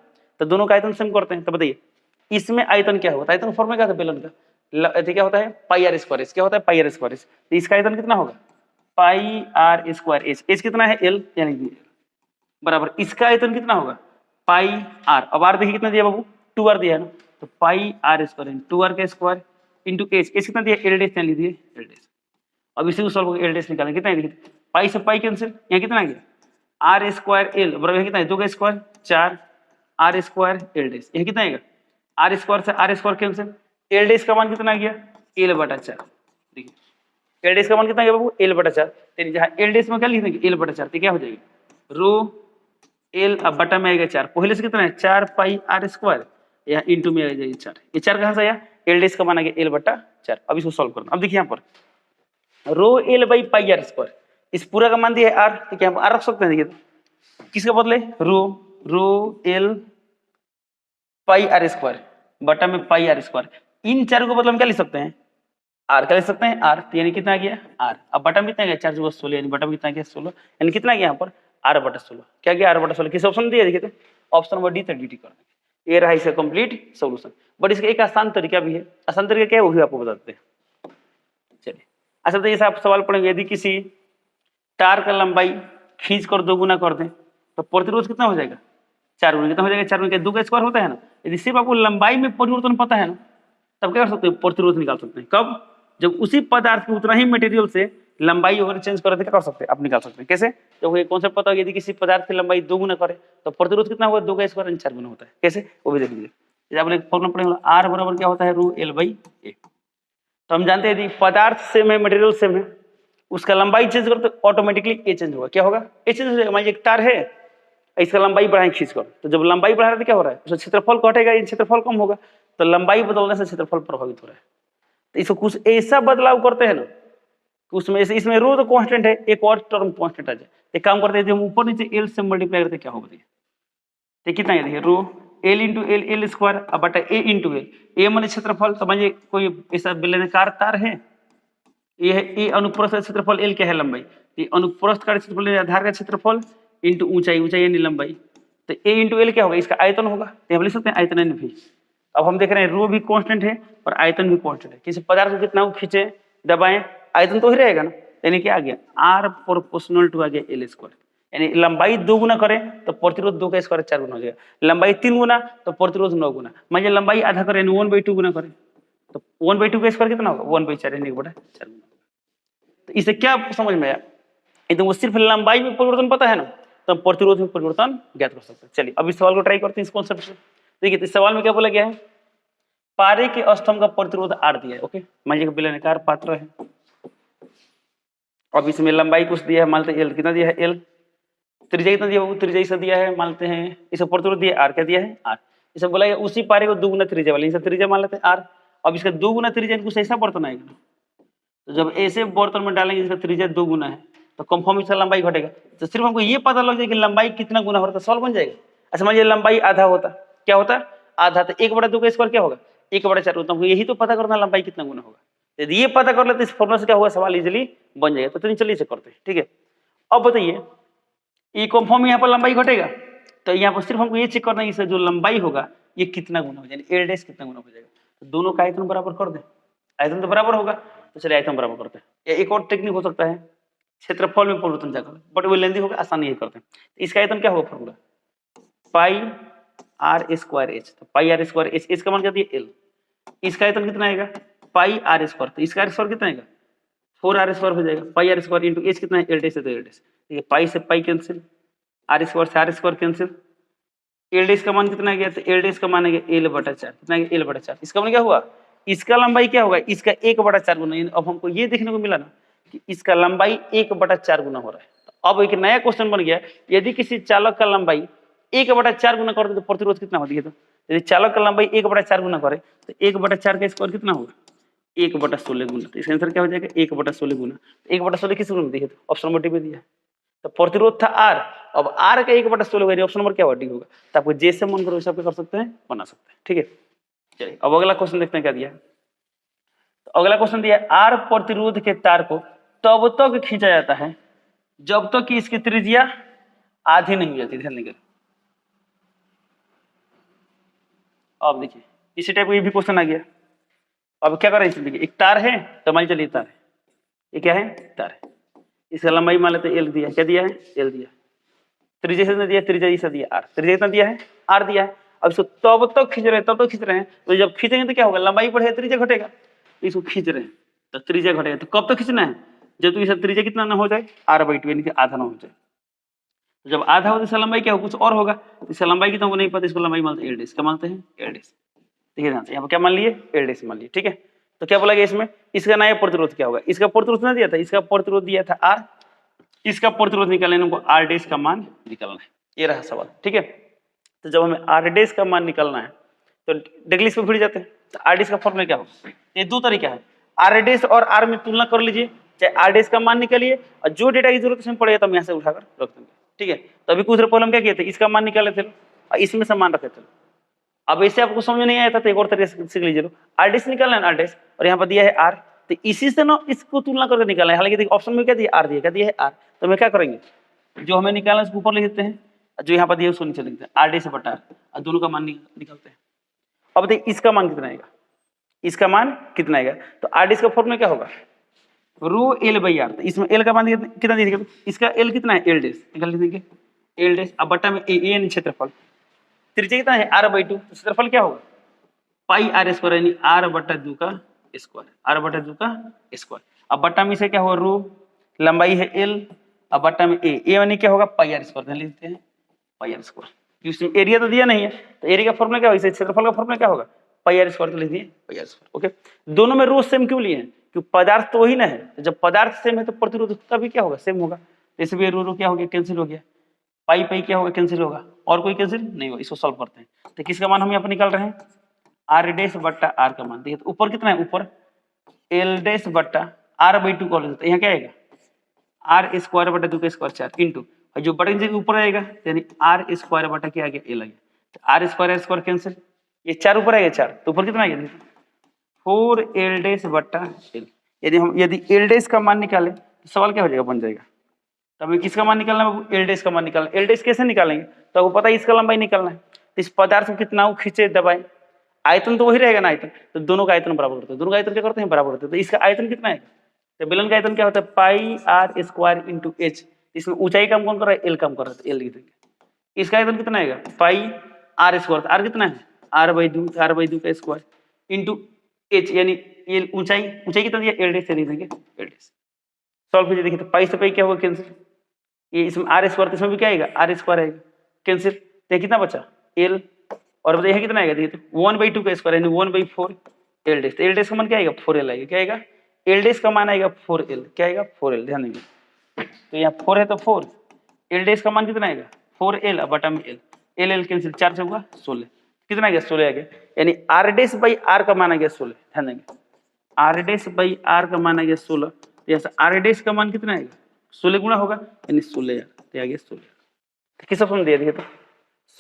तो दोनों का आयतन सेम करते हैं। तो बताइए इसमें आयतन क्या होता है, आयतन फॉर्मूला क्या था बेलन का, क्या होता है पाई आर स्क्वायर एच, क्या होता है पाई आर स्क्वायर एच, तो इसका आयतन कितना होगा पाई आर स्क्वायर एच, एच कितना है एल, यानी बराबर इसका आयतन कितना होगा पाई आर, अब आर देखिए कितना दिया बाबू 2r दिया है ना, तो पाई आर स्क्वायर 2r का स्क्वायर इंटू एच, एच कितना दिया एल डैश, लिख दिए एल डैश। अब इसी को सॉल्व करके एल डैश निकालें, कितना लिखे पाई से पाई कैंसिल, यहाँ कितना आ गया आर स्क्वायर एल बराबर यहाँ कितना है 2 का square 4 R square L dash, यहाँ कितना आएगा आर स्क्वायर से R square cancel, L dash का मान कितना आ गया एल बटा 4, देखिए एल डैश का मान कितना आ गया बाबू एल बटा 4, तो जहाँ एल डैश में क्या लिख देंगे एल बटा 4, तो क्या हो जाएगा रो एल, अब बटा में आएगा 4, पहले से कितना है 4 पाई आर स्क्वायर, यहाँ इंटू में आ जाएगा 4, ये 4 कहाँ से आया एल डैश का मान आ गया एल बटा 4। अब इसको सॉल्व करना, अब देखिए यहाँ पर rho L by pi R square, इस पूरा का मान दिया है आर, तो क्या हम आर रख सकते हैं, देखिए किसके बदले rho L pi R square बटा में पाई आर स्क्वायर, इन चारों को बदले हम क्या लिख सकते हैं आर, क्या लिख सकते हैं आर, तो यानी कितना आ गया आर, अब बटा में कितना गया 4 × 16, यानी बटा में कितना गया 16, यानी कितना गया यहाँ पर आर बटा 16, क्या गया आर बटा 16, किस ऑप्शन दिया देखिए, तो ऑप्शन नंबर डी, डी कर देंगे, ये रहा इसका कंप्लीट सॉल्यूशन। बट इसका एक आसान तरीका भी है, आसान तरीका क्या है वो भी आपको बताते हैं। चलिए अच्छा, तो जैसे आप सवाल पढ़ेंगे, यदि किसी तार का लंबाई खींच कर 2 गुना कर दें तो प्रतिरोध कितना हो जाएगा 4 गुना, कितना हो जाएगा 4 गुना, 2 का स्क्वायर होता है ना, यदि सिर्फ आपको लंबाई में परिवर्तन पता है ना, तब क्या कर सकते हैं प्रतिरोध निकाल सकते हैं, कब जब उसी पदार्थ के उतना ही मटेरियल से लंबाई अगर चेंज करे तो क्या कर सकते हैं आप निकाल सकते हैं, कैसे, जब ये कॉन्सेप्ट पता होगा, यदि किसी पदार्थ की लंबाई 2 गुना करे तो प्रतिरोध कितना होगा 2 का स्क्वायर 4 गुना होता है, कैसे वो भी देख लीजिए। आपने फॉर्मूला पढ़ेंगे आर बराबर क्या होता है रो एल बाई ए, तो हम जानते हैं यदि पदार्थ सेम है मटेरियल सेम है उसका लंबाई चेंज करो तो ऑटोमेटिकली ए चेंज होगा, क्या होगा ए चेंज हो जाएगा। मान लीजिए एक तार है, इसका लंबाई बढ़ाएं खींच कर, तो जब लंबाई बढ़ा रहे तो क्या हो रहा है उसका क्षेत्रफल घटेगा, क्षेत्रफल कम होगा, तो लंबाई बदलने से क्षेत्रफल प्रभावित हो रहा है। तो इसको कुछ ऐसा बदलाव करते हैं ना, उसमें इसमें रो तो कांस्टेंट है, एक और टर्म कांस्टेंट आ जाए, एक काम करते हैं हम ऊपर नीचे एल से मल्टीप्लाई करते क्या होगा देखिए, तो कितना है देखिए rho L into L L square, अब बटा ए इंटू एल, ए माने क्षेत्रफल, समझिए कोई ऐसा बेलनाकार तार है, ये है ए अनुप्रस्थ का क्षेत्रफल, एल क्या है लंबाई, ये अनुप्रस्थ का क्षेत्रफल आधार का क्षेत्रफल इंटू ऊंचाई, ऊंचाई यानी लंबाई, तो ए इंटू एल क्या होगा इसका आयतन होगा, तो हम लिख सकते हैं आयतन भी, अब हम देख रहे हैं रो भी कांस्टेंट है और आयतन भी कांस्टेंट है। किसी पदार्थ को कितना वो खींचे दबाएं आयतन तो ही रहेगा ना, यानी क्या आ गया आर प्रोपोर्शनल टू आ गया एल स्क्वायर, यानी लंबाई 2 गुना करे तो प्रतिरोध 2 का स्क्वायर 4 गुना हो जाएगा, लंबाई 3 गुना तो प्रतिरोध 9 गुना, मान लीजिए लंबाई आधा करे 1/2 गुना करे तो 1/2 का स्क्वायर कितना होगा 1/4 यानी 1/4 गुना। तो इसे क्या समझ में आया, एकदम वो सिर्फ लंबाई में परिवर्तन पता है ना तो हम प्रतिरोध में परिवर्तन ज्ञात कर सकते हैं। चलिए अब इस सवाल को ट्राई करते हैं इस कॉन्सेप्ट से। देखिए इस सवाल में क्या बोला गया है, पारे के स्तंभ का प्रतिरोध आर दिया है। ओके, मान लीजिए बेलनाकार पात्र है, अब इसमें लंबाई कुछ दिया है, मानते हैं एल, कितना दिया है एल, त्रिज्या कितना दिया है, त्रिज्या इसे दिया है, मानते हैं इसे प्रतिरोध दिया आर, क्या दिया है आर, इसे बोला गया उसी पारे को 2 गुना त्रिज्या वाले, इसे त्रिज्या मान लेते हैं आर। अब इसका 2 गुना त्रिज्या कुछ ऐसा बर्तन आएगा, तो जब ऐसे बर्तन में डालेंगे जिसका त्रिज्या 2 गुना है तो कंफर्म इसका लंबाई घटेगा, तो सिर्फ हमको ये पता लग जाए कि लंबाई कितना गुना होता है, सॉल्व बन जाएगा। अच्छा मान लीजिए लंबाई आधा होता, क्या होता आधा, तो 1/2 का स्क्वायर क्या होगा 1/4 होता है, यही तो पता करना लंबाई कितना गुना होगा, यदि ये पता कर लेते इस फॉर्मूला से क्या होगा सवाल इजीली बन जाएगा। तो चलिए इसे करते हैं, ठीक है। अब बताइए ये कंफर्म यहाँ पर लंबाई घटेगा, तो यहाँ पर सिर्फ हमको ये चेक करना है इसका जो लंबाई होगा ये कितना गुना हो जाएगा, एल डैश कितना गुना हो जाएगा, तो दोनों का आयतन बराबर कर दें, आयतन तो बराबर होगा, तो चलिए आयतन बराबर करते हैं। या एक और टेक्निक हो सकता है क्षेत्रफल में परिवर्तन जाकर, बट वो लेंदी होगा, आसानी ये करते हैं। इसका आयतन क्या होगा formula pi R square H, तो pi R square H, H का मान क्या दिया एल, इसका आयतन कितना आएगा पाई आर स्क्वायर, तो इसका आर स्क्वायर कितना आएगा 4r स्क्वायर हो जाएगा, पाई आर स्क्वायर इंटू एच कितना है एल डैश है तो एल डैश, ठीक है, पाई से पाई कैंसिल, आर स्क्वायर से R square cancel, L dash का मान कितना आ गया, तो एल डैश का मान आ गया l/4, कितना आ गया l/4, इसका मान क्या हुआ, इसका लंबाई क्या होगा इसका 1/4 गुना। अब हमको ये देखने को मिला ना कि इसका लंबाई 1/4 गुना हो रहा है। तो अब एक नया क्वेश्चन बन गया, यदि किसी चालक का लंबाई 1/4 गुना कर दे तो प्रतिरोध कितना होती है, तो यदि चालक का लंबाई 1/4 गुना करे तो 1/4 का स्क्वायर कितना होगा 1/16 गुना, तो इसका आंसर क्या हो जाएगा 1/16 गुना। 1/16 किस गुना में दिया, ऑप्शन नंबर डी में दिया है, तो प्रतिरोध था आर, अब आर का 1/16 होगा, ऑप्शन नंबर क्या हुआ डी होगा। तो आपको जैसे मन करो वैसे आप कर सकते हैं, बना सकते हैं, ठीक है। चलिए अब अगला क्वेश्चन देखते हैं क्या दिया है। तो अगला क्वेश्चन दिया है आर प्रतिरोध के तार को तब तक खींचा जाता है जब तक कि इसकी त्रिज्या आधी नहीं हो जाती, ध्यान देंगे। अब देखिए इसी टाइप का ये भी क्वेश्चन आ गया। अब क्या करें इसमें, देखिए एक तार है, तो मान चलिए तार है, ये क्या है तार है, इसका लंबाई मान लेते हैं एल दिया है, क्या दिया है एल दिया, त्रिज्या से दिया, त्रिज्या इसे दिया आर, त्रिज्या कितना दिया है आर दिया है। अब इसको तब तक खींच रहे हैं, तब तक खींच रहे हैं, तो जब खींचेंगे तो क्या होगा लंबाई बढ़ेगा त्रिज्या घटेगा, इसको खींच रहे हैं तो त्रिज्या घटेगा, तो कब तक खींचना है जब तो इसका त्रिज्या कितना ना हो जाए r/2 यानी कि आधा ना हो जाए। तो जब आधा हो तो इसका लंबाई क्या हो कुछ और होगा, इसका लंबाई कितना होगा नहीं पता, इसको लंबाई मानते हैं एल डैश, क्या मानते हैं एल डैश, देखिए ध्यान से यहाँ पर क्या मान लिए एल डैश मान लिए, ठीक है। तो क्या बोला गया इसमें, इसका नया प्रतिरोध क्या होगा, इसका प्रतिरोध ना दिया था, इसका प्रतिरोध दिया था आर, इसका प्रतिरोध निकालने हमको आर डैश का मान निकालना है, ये रहा सवाल, ठीक है। तो जब हमें आर डैश का मान निकालना है तो डायरेक्टली इसको भिड़ जाते हैं, तो आर डैश का फॉर्मूला क्या होगा, ये दो तरीका है, आर डैश और आर में तुलना कर लीजिए, चाहे आर डैश का मान निकालिए और जो डेटा की जरूरत इसमें पड़ेगा तो हम यहाँ से उठाकर रख देंगे, ठीक है। तो अभी कुछ देर पहले हम क्या किए थे, इसका मान निकाले थे और इसमें से मान रखे थे। अब ऐसे आपको समझ में नहीं आया था तो एक और तरीके से सीख लीजिए, आर डैश निकालना है आर डैश, और यहाँ पर दिया है आर, तो इसी से ना इसको तुलना करके निकालना है, हालांकि देखिए ऑप्शन में क्या दिया आर दिया, क्या दिया है आर, तो हमें क्या करेंगे जो हमें निकालना है उसको ऊपर लिख देते हैं, जो यहाँ पर दिया उसको नीचे लिखते हैं, आर डैश बटा और दोनों का मान निकालते हैं। अब देखिए इसका मान कितना आएगा, इसका मान कितना आएगा, तो आर डैश का फॉर्मूला क्या होगा रो एल बाई आर, तो इसमें एल का मान कितना दीजिएगा, तो इसका एल कितना है एल डैश निकाल लीजिए, एल डैश अब बटा में ए यानी क्षेत्रफल, त्रिज्या कितना है r/2, तो क्षेत्रफल क्या होगा पाई आर स्क्वायर यानी r/2 का स्क्वायर, r/2 का स्क्वायर, अब बटा में से क्या होगा रो, लंबाई है l, अब बटा में ए यानी क्या होगा पाई आर स्क्वायर, लिख देते हैं पाई आर स्क्वायर, क्योंकि एरिया तो दिया नहीं है, तो एरिया का फॉर्मूला क्या होगा, क्षेत्रफल का फॉर्मूला क्या होगा पाई आर स्क्वायर, लिख दिए पाई आर स्क्वायर, ओके। दोनों में रो सेम क्यों लिए हैं, क्योंकि पदार्थ तो वही ना है, जब पदार्थ सेम है तो प्रतिरोध का भी क्या होगा सेम होगा, जैसे भी रो क्या हो गया कैंसिल हो गया, पाई पाई क्या होगा कैंसिल होगा, और कोई कैंसिल नहीं होगा, इसको सॉल्व करते हैं। तो किसका मान हम यहाँ पर निकाल रहे हैं आर डैश बट्टा आर का मान, देखिए तो ऊपर कितना है ऊपर एल डैश बट्टा r/2 कॉल देते हैं, यहाँ क्या आएगा आर स्क्वायर बटा 2 का स्क्वायर 4 इंटू, और जो बटा जगह ऊपर आएगा यानी आर स्क्वायर बटा क्या आ गया एल आ गया, तो आर स्क्वायर कैंसिल, ये 4 ऊपर आएगा 4, तो ऊपर कितना आ गया 4 एल डैश बट्टा एल, यदि एल डैश का मान निकाले तो सवाल क्या हो जाएगा बन जाएगा, तो हमें किसका मान निकालना है एल डैश का मान निकालना, एल डैश कैसे निकालेंगे, तो आपको पता है इसका लंबाई निकालना है, तो इस पदार्थ को कितना खींचे दबाए, आयतन तो वही रहेगा ना, आयतन तो दोनों का आयतन बराबर होता है, दोनों का आयतन क्या करते हैं बराबर होते हैं, तो इसका आयतन कितना है, तो बेलन का आयतन क्या होता है पाई आर स्क्वायर इंटू एच, इसमें ऊंचाई काम कौन कर रहा है एल काम कर रहा है, एल लिख देंगे। इसका आयतन कितना आएगा पाई आर स्क्वायर, आर कितना है r/2 का स्क्वायर इंटू एच यानी एल ऊंचाई, ऊंचाई कितना दिया एल डैश से लिख देंगे एल डैश। सॉल्व कीजिए, देखिए तो पाई से पाई क्या होगा कैंसिल, ये इसमें आर स्क्वायर, इसमें भी क्या आएगा आर स्क्वायर आएगा कैंसिल, तो कितना बचा एल, और बताइए कितना आएगा, देखिए तो 1/2 का स्क्वायर यानी 1/4 एल डैश, एल डैश का मान क्या आएगा 4l आएगा, क्या आएगा एल डैश का मान आएगा 4l, क्या आएगा 4l, ध्यान देंगे तो यहाँ 4 है तो 4, एल डैश का मान कितना आएगा 4l बटा में एल एल कैंसिल, 4 से होगा 16, कितना आ गया 16 आ गया, यानी आर डैश बाई आर का मान आ गया 16, ध्यान देंगे आर डैश बाई आर का मान आ गया 16, तो यहाँ से आर डैश का मान कितना आएगा 16 गुना होगा यानी 16 यार, तो आ गया 16, तो किस ऑप्शन दिया देखिए तो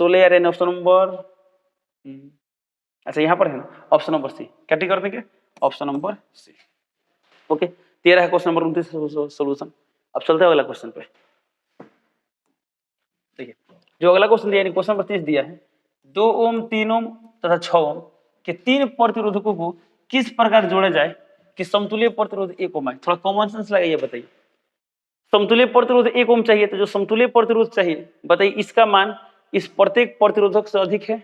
16 यार यानी ऑप्शन नंबर अच्छा यहाँ पर है ना ऑप्शन नंबर सी, क्या टिक कर देंगे ऑप्शन नंबर सी। ओके, 13 है क्वेश्चन नंबर 29 सोल्यूशन। अब चलते हैं अगला क्वेश्चन पे, देखिए जो अगला क्वेश्चन दिया क्वेश्चन नंबर 30 दिया है 2 ओम 3 ओम तथा 6 ओम के 3 प्रतिरोधकों को किस प्रकार जोड़ा जाए कि समतुल्य प्रतिरोध 1 ओम आए, थोड़ा कॉमन सेंस लगाइए बताइए, समतुल्य प्रतिरोध 1 ओम चाहिए तो जो समतुल्य प्रतिरोध चाहिए बताइए इसका मान इस प्रत्येक प्रतिरोधक से अधिक है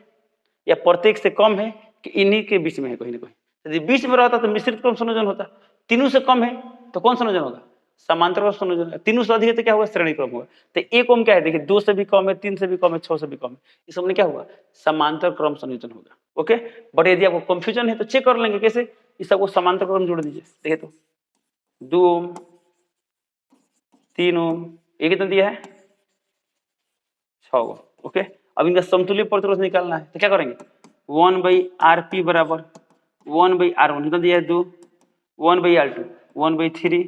या प्रत्येक से कम है कि इन्हीं के बीच में है कहीं ना कहीं, यदि बीच में रहता तो मिश्रित क्रम संयोजन होता, तीनों से कम है तो कौन संयोजन होगा समांतर क्रम संयोजन, तीनों से अधिक है तो क्या होगा श्रेणी क्रम होगा, तो 1 ओम क्या है देखिए 2 से भी कम है 3 से भी कम है 6 से भी कम है, इस हमने क्या होगा समांतर क्रम संयोजन होगा। ओके, बट यदि आपको कंफ्यूजन है तो चेक कर लेंगे कैसे, इस सबको समांतर क्रम जोड़ दीजिए, देखिए तो 2 ओम 3 ओम ये कितना दिया है 6 ओम। ओके, अब इनका समतुल्य प्रतिरोध निकालना है तो क्या करेंगे 1/Rp बराबर 1/R1 कितना दिया है 2, 1/R2 1/3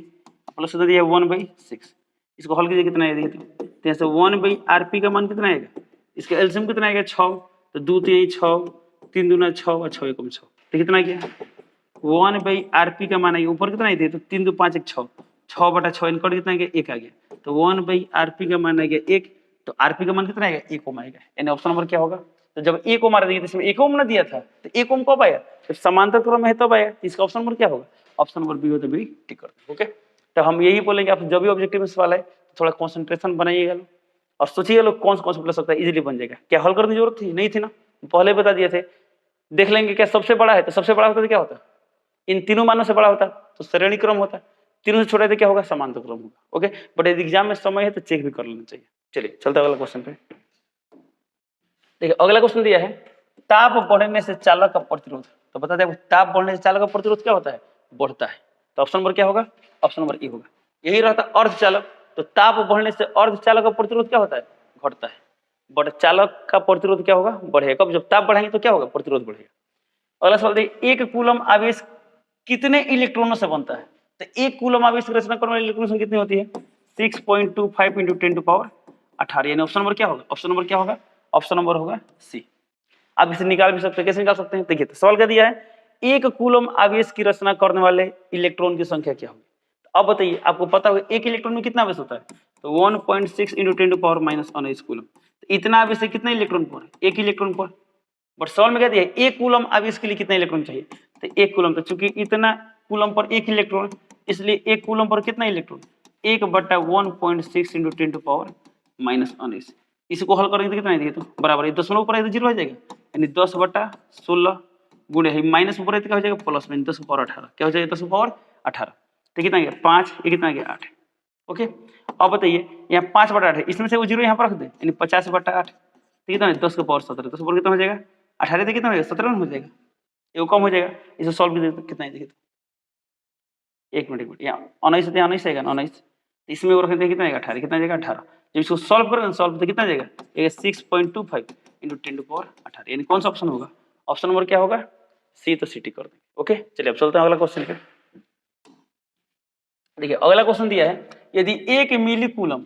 प्लस कितना दिया है 1/6, इसको हल कीजिए कितना है देखिए तो 1/Rp का मान कितना आएगा, इसका एलसीएम कितना आएगा 6, तो 2 3 6 3 दूना 6 और 6 एकम 6, तो कितना गया 1/Rp का मान आएगा ऊपर कितना है तो 3 2 5 1 6, 6 बटा 6 इनका कितना आ गया 1 आ गया, तो 1/Rp का मान आ गया 1, तो आरपी का मान कितना आएगा 1 ओम आएगा, यानी ऑप्शन नंबर क्या होगा, तो जब 1 ओम आ रहा है इसमें 1 ओम ना दिया था तो 1 ओम कब आया जब समांतर क्रम में है तब आया, इसका ऑप्शन नंबर क्या होगा ऑप्शन नंबर बी हो तो बी टिक कर दो। ओके, तो हम यही बोलेंगे आप जब भी ऑब्जेक्टिव में सवाल है थोड़ा कंसंट्रेशन बनाइएगा और सोचिएगा लोग कौन कौन सा प्लस सकता है, इजीली बन जाएगा, क्या हल करने की जरूरत थी नहीं थी ना, पहले बता दिए थे, देख लेंगे क्या सबसे बड़ा है तो सबसे बड़ा होता तो क्या होता इन तीनों मानों से बड़ा होता तो श्रेणी क्रम होता, तीनों से छोटा है तो क्या होगा समांतर क्रम होगा। ओके, बट यदि एग्जाम में समय है तो चेक भी कर लेना चाहिए। चलिए चलते अगला क्वेश्चन पे, देखिए अगला क्वेश्चन दिया है ताप बढ़ने से चालक का प्रतिरोध, तो बता दें ताप बढ़ने से चालक का प्रतिरोध क्या होता है बढ़ता है, तो ऑप्शन नंबर क्या होगा ऑप्शन नंबर ई होगा, यही रहता अर्धचालक, तो ताप बढ़ने से अर्धचालक का प्रतिरोध क्या होता है घटता है, बट चालक का प्रतिरोध क्या होगा बढ़ेगा, कब जब ताप बढ़ाएंगे तो क्या होगा प्रतिरोध बढ़ेगा। अगला सवाल देखिए 1 कूलम आवेश कितने इलेक्ट्रॉनों से बनता है, तो 1 कूलम आवेश की रचना करने वाली इलेक्ट्रॉन संख्या कितनी होती है 6.25 × 10⁻18, यानी ऑप्शन नंबर क्या होगा ऑप्शन नंबर क्या होगा ऑप्शन नंबर होगा सी। आप इसे निकाल भी सकते हैं, कैसे निकाल सकते हैं देखिए तो सवाल क्या दिया है 1 कूलम आवेश की रचना करने वाले इलेक्ट्रॉन की संख्या क्या होगी, तो अब बताइए आपको पता होगा एक इलेक्ट्रॉन में कितना आवेश होता है, तो 1.6 × 10⁻⁻19 कूलम, तो इतना आवेश है कितने इलेक्ट्रॉन पर एक इलेक्ट्रॉन पर, बट सवाल में क्या दिया है 1 कूलम आवेश के लिए कितना इलेक्ट्रॉन चाहिए, तो 1 कूलम, तो चूंकि इतना कूलम पर 1 इलेक्ट्रॉन इसलिए 1 कूलम पर कितना इलेक्ट्रॉन 1/1.6 × 10⁻⁻19, इसको हल करेंगे तो कितना है तो बराबर है दशमलव ऊपर है तो 0 हो जाएगा, यानी 10/16 गुणे है माइनस ऊपर है तो क्या हो जाएगा प्लस में 10⁻18, क्या हो जाएगा 10⁻18, तो कितना गया 5, ये कितना गया 8। ओके, अब बताइए यहाँ 5/8 है इसमें से वो 0 यहाँ पर रख दे यानी 50/8, तो कितना है 10⁻17, 10 कितना हो जाएगा 18 से कितना हो जाएगा 17 हो जाएगा, ये कम हो जाएगा, इसे सॉल्व कीजिए तो कितना है देखिए तो 1 मिनट यहाँ 19 से 19 आएगा 19, इसमें वो रखेंगे कितना आएगा 18, कितना जाएगा 18, जब इसको सॉल्व करेंगे सॉल्व तो कितना जाएगा 6.25 × 10⁻18, यानी कौन सा ऑप्शन होगा ऑप्शन नंबर क्या होगा सी, तो सी टिक कर देंगे। ओके, चलिए अब चलते हैं अगला क्वेश्चन पे, देखिए अगला क्वेश्चन दिया है यदि 1 मिली कूलम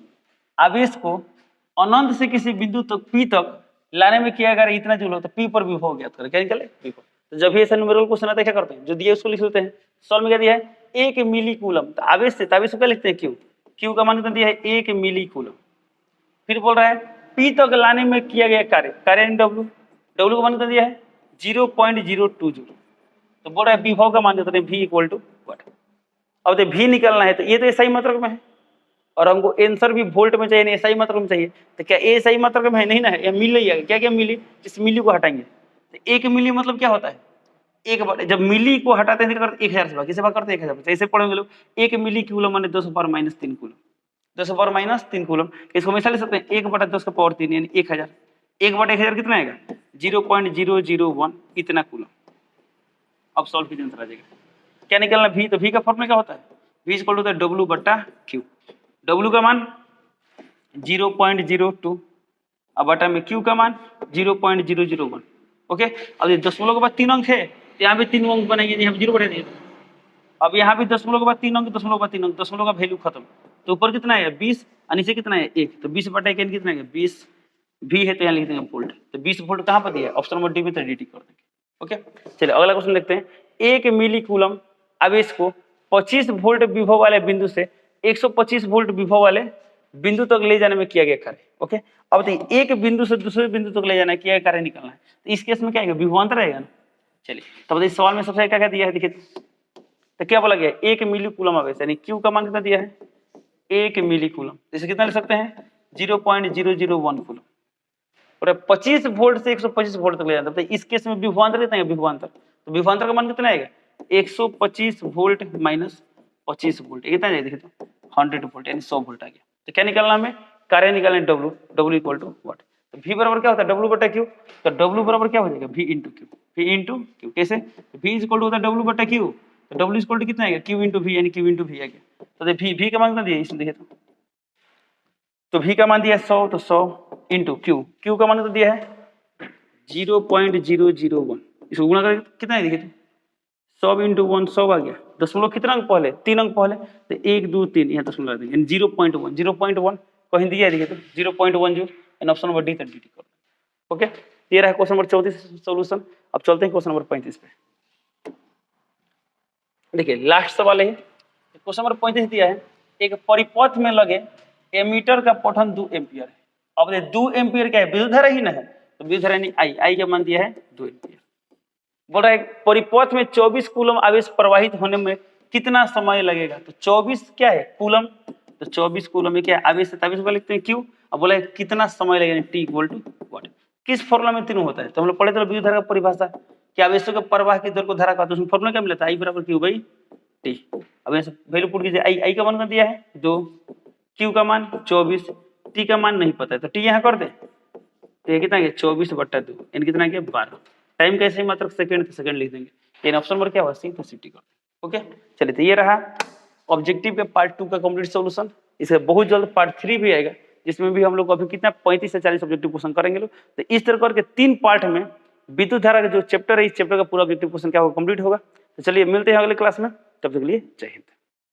आवेश को अनंत से किसी बिंदु तक पी तक लाने में किया गया इतना जूल हो तो पी पर विभव ज्ञात करें, क्या निकले पी पर, तो जब भी ऐसा न्यूमेरिकल क्वेश्चन आता है क्या करते हैं जो दिया उसको लिख लेते हैं, सॉल्व में क्या दिया है 1 मिली कूलम, तो आवेश से आवेश को क्या लिखते हैं क्यू, क्यू का मान कितना दिया है 1 मिली कूलम, फिर बोल रहा है पी तक लाने में किया गया कार्य, कार्य डब्ल्यू, डब्ल्यू का मान कितना दिया है 0.020। तो बोल रहा है विभव का मान देते हैं V इक्वल टू व्हाट। अब देखिए V निकालना है तो ये तो SI मात्रक में है और हमको आंसर भी वोल्ट में चाहिए, नहीं SI मात्रक में चाहिए। तो क्या ये SI मात्रक में है? नहीं ना है, या मिली है। क्या क्या मिली? इस मिली को हटाएंगे तो 1 मिली मतलब क्या होता है? एक बार जब मिली को हटाते हैं तो 1000 से भाग, किसे भाग करते हैं 1000 से। ऐसे पढ़ेंगे लोग 1 मिली कूलम माने 10 power minus 3 coulomb, 10 power minus 3 coulomb. इसको हमेशा ले सकते हैं 1/10 का पावर 3 यानी 1000। 1/1000 कितना आएगा? 0.001 इतना कूलम। अब सॉल्व कीजिए आंसर आ जाएगा। क्या निकलना V? तो V का फॉर्मूला क्या होता है? V equal to W/Q। W का मान 0.02 अब बटा में Q का मान 0.001। ओके, अब ये दशमलव के बाद 3 अंक है तो यहाँ भी 3 अंक बनेंगे, यहाँ 0 बढ़ा दिए। अब यहाँ भी दशमलव के बाद 3 अंक, दशमलव के बाद 3 अंक, दशमलव का वैल्यू खत्म। तो ऊपर कितना है 20 और नीचे कितना है 1। तो 20/1 कितना है 20 V है तो यहाँ लिख देंगे वोल्ट। तो 20 वोल्ट कहाँ पर दिया है? ऑप्शन नंबर डी में, तो dt कर देंगे। ओके, चलिए अगला क्वेश्चन देखते हैं। 1 मिली कूलम आवेश को 25 वोल्ट विभव वाले बिंदु से 125 वोल्ट विभव वाले बिंदु तक ले जाने में किया गया कार्य। ओके, अब देखिए एक बिंदु से दूसरे बिंदु तक ले जाना है, किया गया कार्य निकालना है। तो इस केस में क्या आएगा? विभवांतर रहेगा ना। चलिए तब इस सवाल में सबसे क्या क्या दिया है देखिए, तो क्या बोला गया? 1 मिली कूलम आवेश यानी Q का मान कितना दिया है? 1 मिली कूलम। इसे कितना ले सकते हैं? 0.001 कूलम। और 25 वोल्ट से 125 वोल्ट तक ले जाता है। इस केस में विभवांतर कितना है? विभवांतर, तो विभवांतर का मान कितना आएगा? 125 वोल्ट माइनस 25 वोल्ट, कितना आएगा देखिए तो 100 वोल्ट यानी 100 वोल्ट आ गया। तो क्या निकालना हमें? कार्य निकालना है W। W equal to what? तो V बराबर क्या होता है? W/Q। तो W बराबर क्या हो जाएगा? V into Q। V into Q कैसे? V इक्वल टू होता है W/Q। तो W इक्वल टू कितना आएगा? Q इंटू V यानी Q इंटू V आ गया। तो V का मान कितना दिया इसमें देखिए तो V का मान दिया है 100, तो 100 इंटू Q का मान कितना दिया है? 0.001। इसको गुणा करके कितना है देखिए तो 100 इंटू 1 100 आ गया। दशमलव कितना अंक पहले? 3 अंक पहले, तो 1 2 3 यहाँ दशमलव देंगे यानी 0.1 कहीं दिया है देखिए तो 0.10 यानी ऑप्शन नंबर डी तक dt कर। ओके, ये रहा क्वेश्चन नंबर 34 सॉल्यूशन। अब चलते हैं क्वेश्चन नंबर 35 पे। देखिए लास्ट सवाल है, क्वेश्चन नंबर 35 दिया है एक परिपथ में लगे एमीटर का पठन 2 एम्पियर है। अब 2 एम्पियर क्या है? विद्युत धारा ही ना है, तो विद्युत धारा यानी I का मान दिया है 2 एम्पियर। बोल रहा है परिपथ में 24 कूलम आवेश प्रवाहित होने में कितना समय लगेगा? तो 24 क्या है? कूलम। तो 24 कूलम में क्या है? आवेश 27 को लिखते हैं Q। अब बोला है कितना समय लगेगा? T equal to what? किस फॉर्मूला में तीनों होता है? तो हम लोग पढ़े थे विद्युत धारा का परिभाषा कि आवेशों के प्रवाह की दर को धारा का, तो उसमें फॉर्मूला क्या मिला था? I बराबर Q बाई T। अब ऐसे वैल्यू पुट कीजिए। I का मान कितना दिया है? 2, Q का मान 24, T का मान नहीं पता है तो T यहाँ कर दे। तो ये कितना गया? 24/2 यानी कितना गया? 12। टाइम कैसे मात्र सेकंड, तो सेकंड लिख देंगे। यानी ऑप्शन नंबर क्या होगा? सी, तो सिटी कर। ओके, चलिए तो ये रहा ऑब्जेक्टिव के पार्ट 2 का कंप्लीट सॉल्यूशन। इससे बहुत जल्द पार्ट 3 भी आएगा, जिसमें भी हम लोग अभी कितना 35 से 40 ऑब्जेक्टिव क्वेश्चन करेंगे लोग। तो इस तरह करके 3 पार्ट में विद्युत धारा का जो चैप्टर है, इस चैप्टर का पूरा ऑब्जेक्टिव क्वेश्चन क्या होगा? कंप्लीट होगा। तो चलिए मिलते हैं अगले क्लास में, तब तक के लिए जय हिंद।